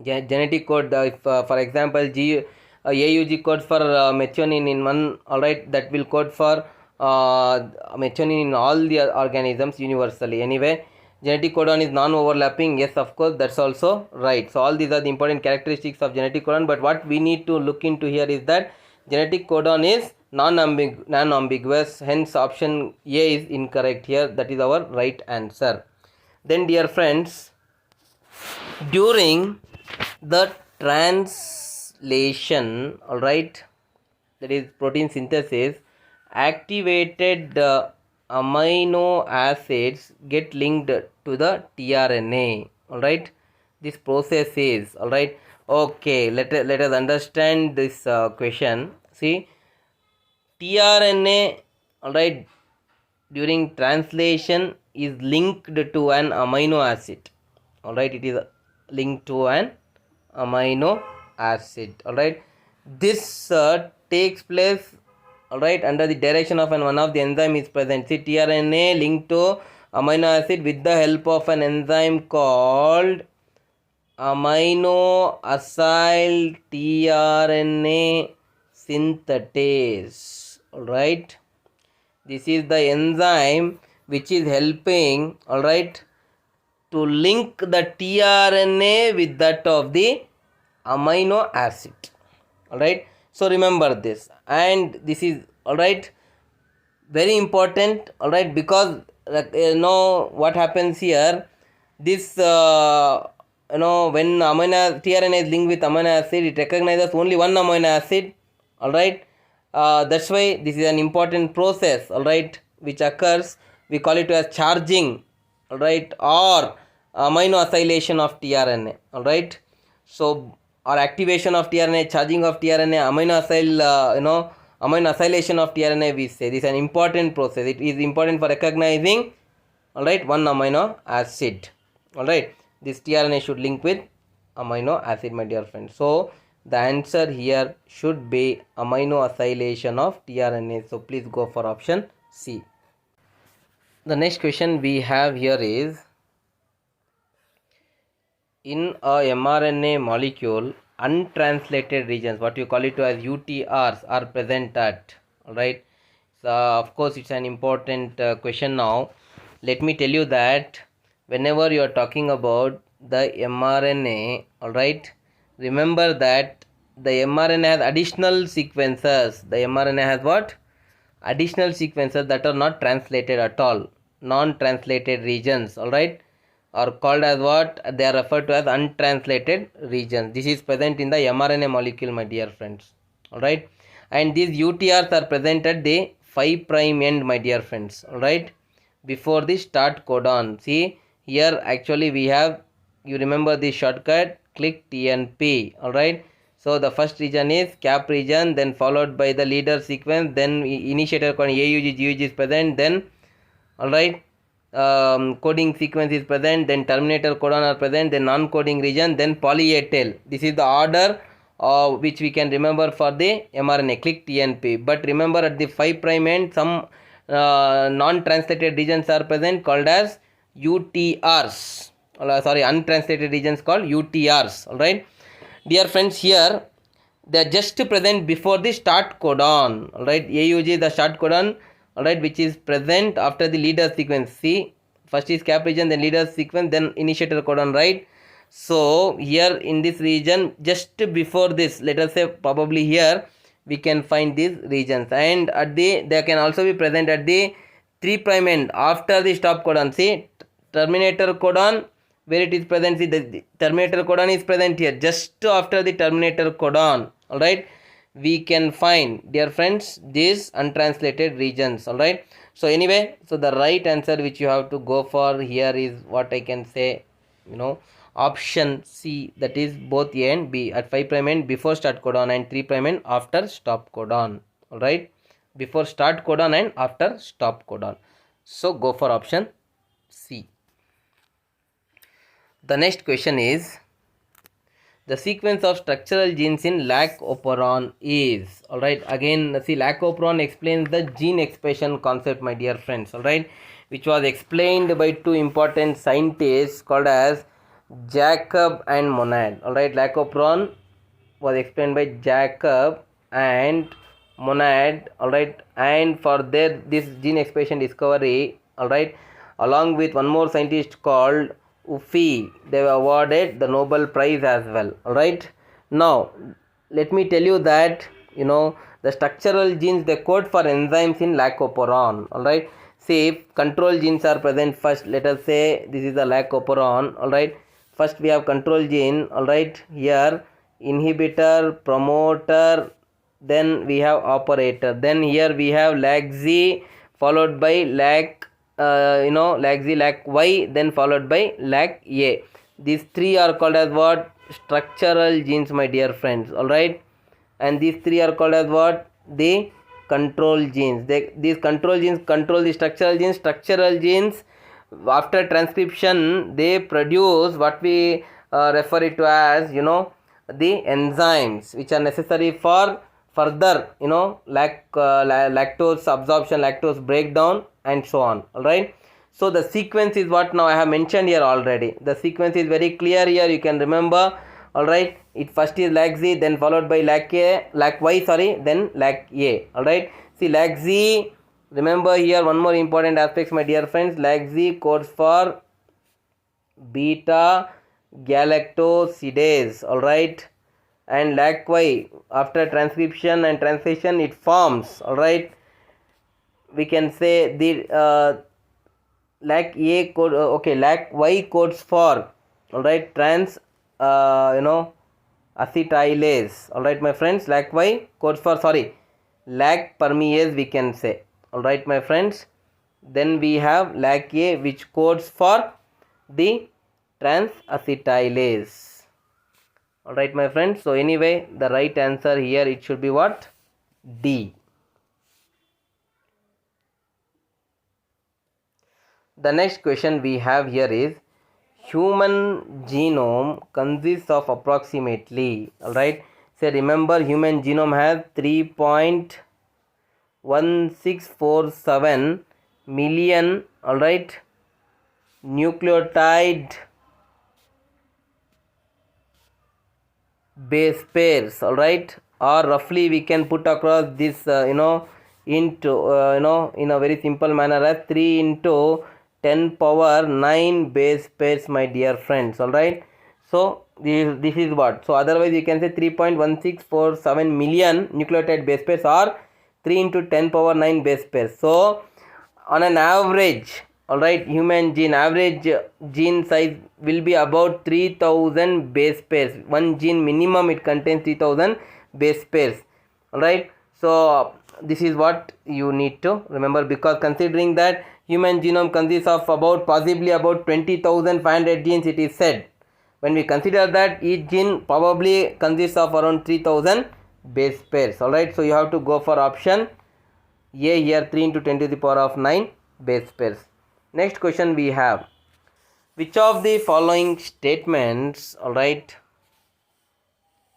genetic code. If for example AUG codes for methionine in one, alright, that will code for methionine in all the organisms universally. Anyway, genetic codon is non-overlapping, yes, of course, that's also right. So all these are the important characteristics of genetic codon, but what we need to look into here is that genetic codon is non-ambiguous, hence option A is incorrect here. That is our right answer. Then dear friends, during the translation, all right, that is protein synthesis, activated amino acids get linked to the tRNA, all right. This process is, all right, okay, let us understand this question. See, tRNA, all right, during translation is linked to an amino acid, all right. It is linked to an amino acid, all right. This takes place, all right, under the direction of one of the enzyme is present. See, tRNA linked to amino acid with the help of an enzyme called amino acyl tRNA synthetase, all right. This is the enzyme which is helping, all right, to link the tRNA with that of the amino acid, all right. So remember this, and this is, all right, very important, all right, because what happens here, this when tRNA is linked with amino acid, it recognizes only one amino acid, all right. That's why this is an important process, all right, which occurs. We call it as charging, all right, or amino acylation of tRNA, all right. So, or activation of tRNA, charging of tRNA, amino acylation of tRNA, we say this is an important process. It is important for recognizing, all right, one amino acid, all right. This tRNA should link with amino acid, my dear friends. So the answer here should be amino acylation of tRNA. So please go for option C. The next question we have here is, in a mRNA molecule, untranslated regions, what you call it as UTRs, are present at, all right. So of course it's an important question. Now let me tell you that whenever you are talking about the mRNA, all right, remember that the mRNA has additional sequences. The mRNA has what? Additional sequences that are not translated at all. Non-translated regions, all right, are called as what? They are referred to as untranslated regions. This is present in the mRNA molecule, my dear friends, all right. And these UTRs are present at the 5' end, my dear friends, all right, before the start codon. See here, actually we have, you remember the shortcut, click TNP, all right. So the first region is cap region, then followed by the leader sequence, then initiator codon AUG, GUG is present, then, all right, coding sequence is present, then terminator codon are present, then non-coding region, then poly A tail. This is the order which we can remember for the mRNA. Click TNP. But remember, at the 5' end, some non-translated regions are present called as UTRs. Untranslated regions called UTRs. All right, dear friends, here they are just present before the start codon. All right, AUG the start codon, all right, which is present after the leader sequence. See, first is cap region, then leader sequence, then initiator codon, right? So here in this region, just before this, let us say probably here, we can find these regions, and at the, they can also be present at the 3' end after the stop codon. See, terminator codon, where it is present. See, the terminator codon is present here just after the terminator codon, all right. We can find, dear friends, these untranslated regions, all right. So anyway, so the right answer which you have to go for here is what I can say, option C, that is both A and B, at 5' end before start codon and 3' end after stop codon, all right, before start codon and after stop codon. So go for option C. The next question is, the sequence of structural genes in lac-operon is, all right. Again, see, lac-operon explains the gene expression concept, my dear friends, all right, which was explained by two important scientists called as Jacob and Monod, all right. Lac-operon was explained by Jacob and Monod, all right, and for their this gene expression discovery, all right, along with one more scientist called Ufi, they were awarded the Nobel Prize as well, all right. Now let me tell you that the The structural genes, they code for enzymes in lycopodium. Alright. See, if control genes are present first, let us say this is the lycopodium. Alright. First we have control gene. Alright. Here inhibitor, promoter, then we have operator. Then here we have LAC-Z followed by LAC-Z, LAC-Y, then followed by LAC-A. These three are called as what? Structural genes, my dear friends. Alright. And these three are called as what? The control genes. These control genes control the structural genes. Structural genes, after transcription, they produce what we refer it to as, the enzymes which are necessary for further, lactose absorption, lactose breakdown, and so on. Alright. So the sequence is what now I have mentioned here already. The sequence is very clear here. You can remember. Alright. It first is LAC-Z, then followed by LAC-Y, then LAC-A. Alright. See, LAC-Z, remember here one more important aspect, my dear friends. LAC-Z codes for beta galactosidase. Alright. And LAC-Y, after transcription and translation, it forms. Alright. We can say the LAC-A code, LAC-Y codes for, alright, trans acetylase. Alright, my friends. LAC-Y codes for, LAC permease, we can say. Alright, my friends. Then we have LAC-A, which codes for the trans acetylase. Alright, my friends. So anyway, the right answer here, it should be what? D. The next question we have here is, human genome consists of approximately, alright. So remember, human genome has 3.1647 million, alright, nucleotide base pairs, alright, or roughly we can put across this into in a very simple manner as 3 into 10 power 9 base pairs, my dear friends. Alright. So this is what. So otherwise you can say 3.1647 million nucleotide base pairs, or 3 into 10 power 9 base pairs. So on an average, alright, human gene average gene size will be about 3000 base pairs. One gene minimum, it contains 3000 base pairs. Alright. So this is what you need to remember, because considering that human genome consists of possibly about 20,500 genes, it is said. When we consider that each gene probably consists of around 3000 base pairs. Alright, so you have to go for option A here, 3 into 10 to the power of 9 base pairs. Next question we have, which of the following statements, alright,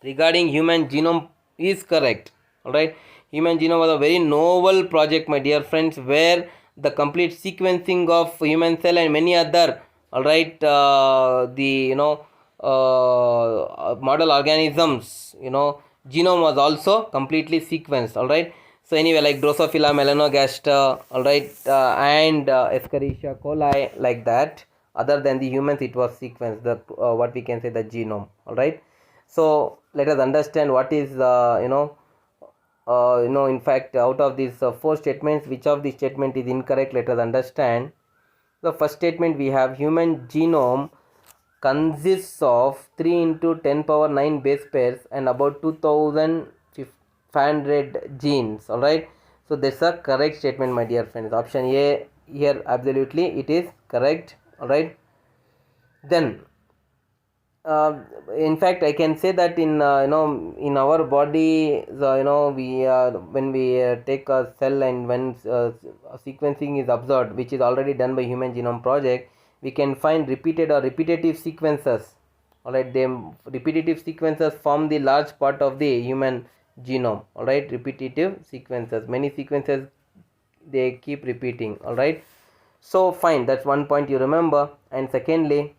regarding human genome is correct? Alright, human genome was a very novel project, my dear friends, where the complete sequencing of human cell and many other, alright, model organisms, genome was also completely sequenced. Alright, so anyway, like Drosophila melanogaster, alright, and Escherichia coli, like that. Other than the humans, it was sequenced, the what we can say, the genome. Alright, so let us understand what is in fact, out of these 4 statements, which of the statement is incorrect? Let us understand. The first statement we have, human genome consists of 3 into 10 power 9 base pairs and about 2500 genes. Alright, so that's a correct statement, my dear friends. Option A here, absolutely it is correct. Alright, then in fact, I can say that in in our body, we when we take a cell and when sequencing is observed, which is already done by Human Genome Project, we can find repeated or repetitive sequences. Alright, them repetitive sequences form the large part of the human genome. Alright, repetitive sequences, many sequences they keep repeating. Alright, so fine, that's one point you remember. And secondly,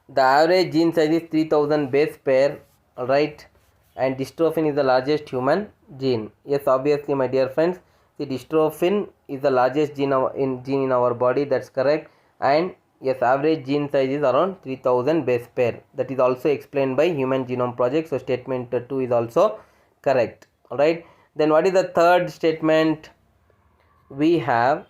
the average gene size is 3000 base pair. Alright, and dystrophin is the largest human gene. Yes, obviously, my dear friends, the dystrophin is the largest gene in our body. That's correct. And yes, average gene size is around 3000 base pair. That is also explained by Human Genome Project. So statement 2 is also correct. alright. Then what is the third statement? We have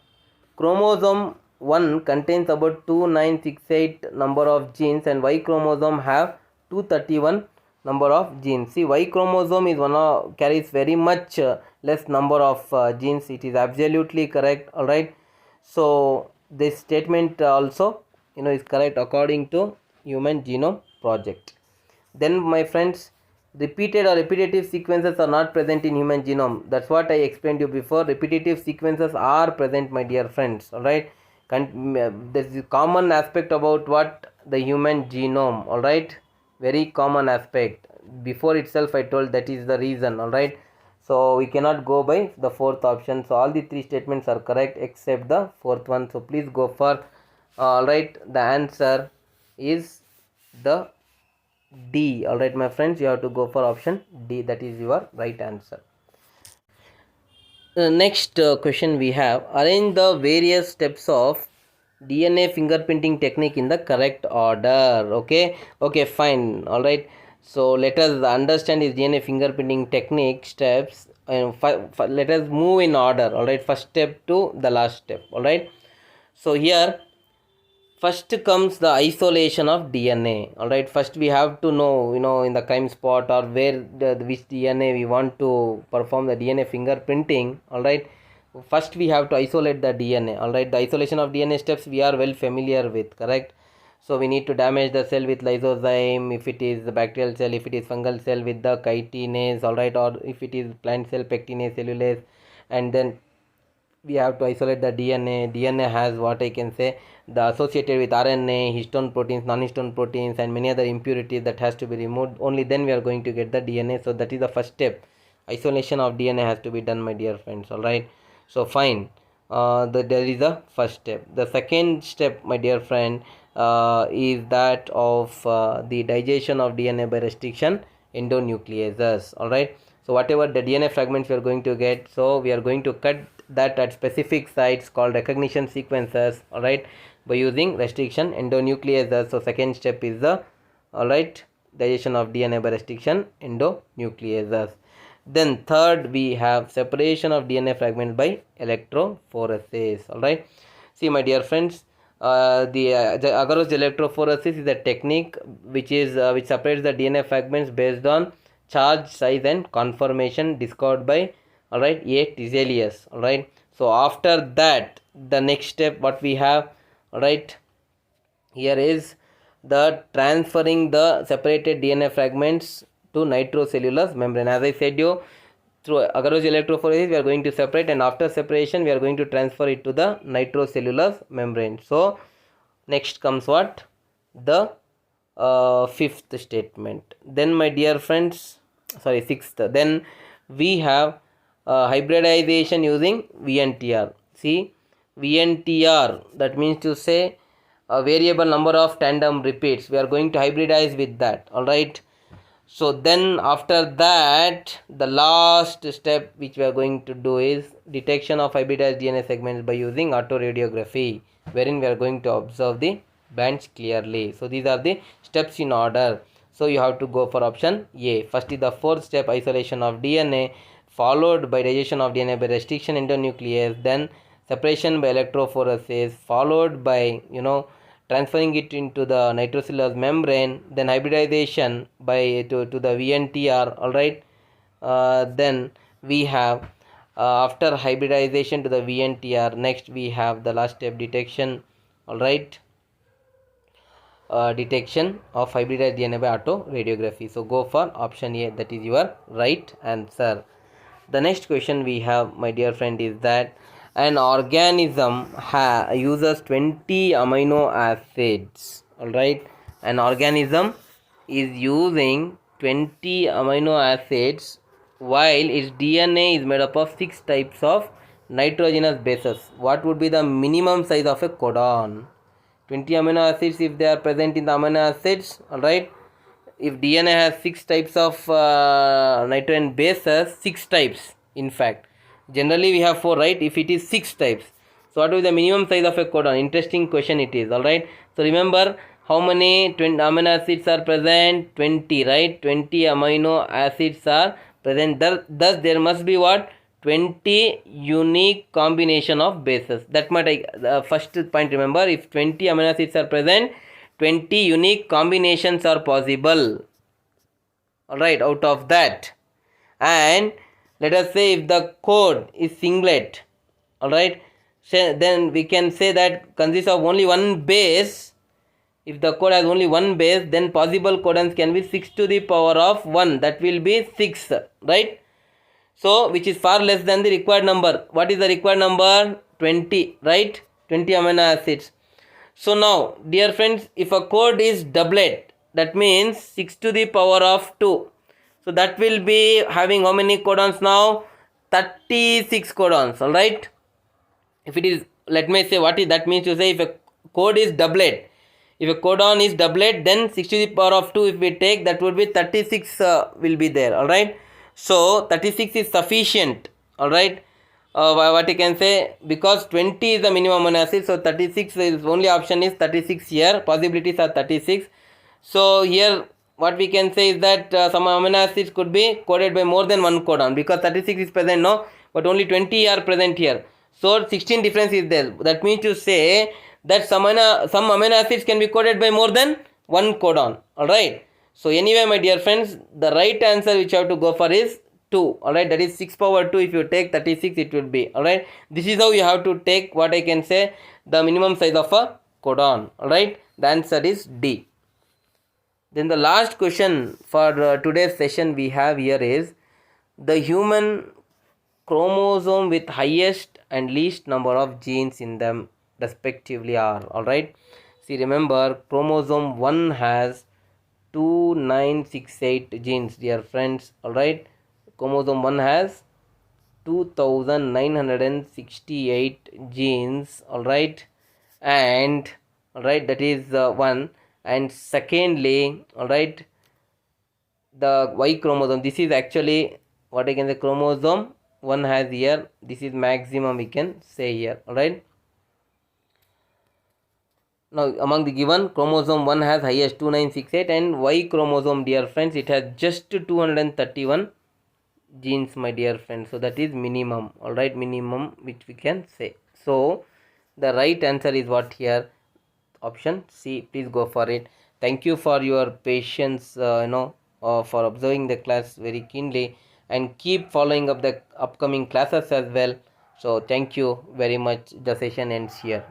chromosome 1 contains about 2968 number of genes and Y chromosome have 231 number of genes. See, Y chromosome is carries very much less number of genes. It is absolutely correct, alright. So this statement also is correct according to Human Genome Project. Then my friends, repeated or repetitive sequences are not present in human genome. That's what I explained you before. Repetitive sequences are present, my dear friends, alright. There's a common aspect about what the human genome, alright, very common aspect. Before itself I told that is the reason, alright. So we cannot go by the fourth option. So all the three statements are correct except the fourth one. So please go for alright. The answer is the D. Alright my friends, you have to go for option D. That is your right answer. Next question we have, arrange the various steps of DNA fingerprinting technique in the correct order. Okay, fine. Alright, so let us understand this DNA fingerprinting technique steps and let us move in order. Alright, first step to the last step. Alright, so here first comes the isolation of DNA. Alright, first we have to know in the crime spot or where which DNA we want to perform the DNA fingerprinting. Alright, first we have to isolate the DNA. Alright, the isolation of DNA steps we are well familiar with, correct? So we need to damage the cell with lysozyme, if it is the bacterial cell, if it is fungal cell with the chitinase, alright, or if it is plant cell, pectinase, cellulase, and then we have to isolate the DNA. DNA has what I can say, the associated with RNA, histone proteins, non-histone proteins, and many other impurities that has to be removed. Only then we are going to get the DNA. So that is the first step. Isolation of DNA has to be done, my dear friends. Alright. So fine. There is the first step. The second step, my dear friend, is that of the digestion of DNA by restriction endonucleases. Alright. So whatever the DNA fragments we are going to get, so we are going to cut that at specific sites called recognition sequences, alright, by using restriction endonucleases. So second step is the alright digestion of DNA by restriction endonucleases. Then third we have separation of DNA fragments by electrophoresis. Alright, see my dear friends, the agarose electrophoresis is a technique which separates the DNA fragments based on charge, size, and conformation discovered by alright A. Tiselius. Alright, so after that the next step what we have, alright, here is the transferring the separated DNA fragments to nitrocellulose membrane. As I said you, through agarose electrophoresis we are going to separate, and after separation we are going to transfer it to the nitrocellulose membrane. So next comes what, the fifth statement. Then my dear friends, sixth, then we have hybridization using VNTR. See, VNTR, that means to say a variable number of tandem repeats. We are going to hybridize with that. Alright, so then after that the last step which we are going to do is detection of hybridized DNA segments by using autoradiography, wherein we are going to observe the bands clearly. So these are the steps in order. So you have to go for option A. First is the fourth step, isolation of DNA, followed by digestion of DNA by restriction endonuclease, then separation by electrophoresis, followed by transferring it into the nitrocellulose membrane, then hybridization by to the VNTR. Alright, then we have after hybridization to the VNTR, next we have the last step, detection. Alright, detection of hybridized DNA by autoradiography. So go for option A, that is your right answer. The next question we have, my dear friend, is that an organism uses 20 amino acids. Alright, an organism is using 20 amino acids while its DNA is made up of 6 types of nitrogenous bases. What would be the minimum size of a codon? 20 amino acids if they are present in the amino acids. Alright, if DNA has 6 types of nitrogen bases, 6 types in fact, generally we have 4, right? If it is 6 types, so what will be the minimum size of a codon? Interesting question it is. Alright, so remember how many amino acids are present? 20, right? 20 amino acids are present. Thus there must be what? 20 unique combination of bases. That might first point, remember, if 20 amino acids are present, 20 unique combinations are possible. Alright, out of that. And let us say if the code is singlet, alright, then we can say that consists of only one base. If the code has only one base, then possible codons can be 6 to the power of 1. That will be 6, right? So, which is far less than the required number. What is the required number? 20, right? 20 amino acids. So, now, dear friends, if a code is doublet, that means 6 to the power of 2. So, that will be having how many codons now? 36 codons, alright? If it is, let me say, what is that means to say, if a code is doublet, if a codon is doublet, then 6 to the power of 2 if we take, that would be 36 will be there, alright. So 36 is sufficient, alright. What you can say, because 20 is the minimum amino acid, so 36 is only option is 36 here, possibilities are 36. So here what we can say is that some amino acids could be coded by more than one codon, because 36 is present, no, but only 20 are present here. So 16 difference is there. That means to say that some amino acids can be coded by more than one codon. Alright. So anyway, my dear friends, the right answer which you have to go for is 2. Alright. That is 6 power 2. If you take 36, it will be. Alright. This is how you have to take what I can say the minimum size of a codon. Alright. The answer is D. Then the last question for today's session we have here is the human chromosome with highest and least number of genes in them respectively are. Alright, see, remember, chromosome 1 has 2968 genes, dear friends. Alright, chromosome 1 has 2968 genes, alright, and alright, that is one. And secondly, alright, the Y chromosome, this is actually what I can say, chromosome 1 has here, this is maximum we can say here, alright. Now among the given, chromosome 1 has highest 2968, and Y chromosome, dear friends, it has just 231 genes, my dear friends. So that is minimum, alright, minimum which we can say. So the right answer is what here? Option C. Please go for it. Thank you for your patience, for observing the class very keenly, and keep following up the upcoming classes as well. So thank you very much. The session ends here.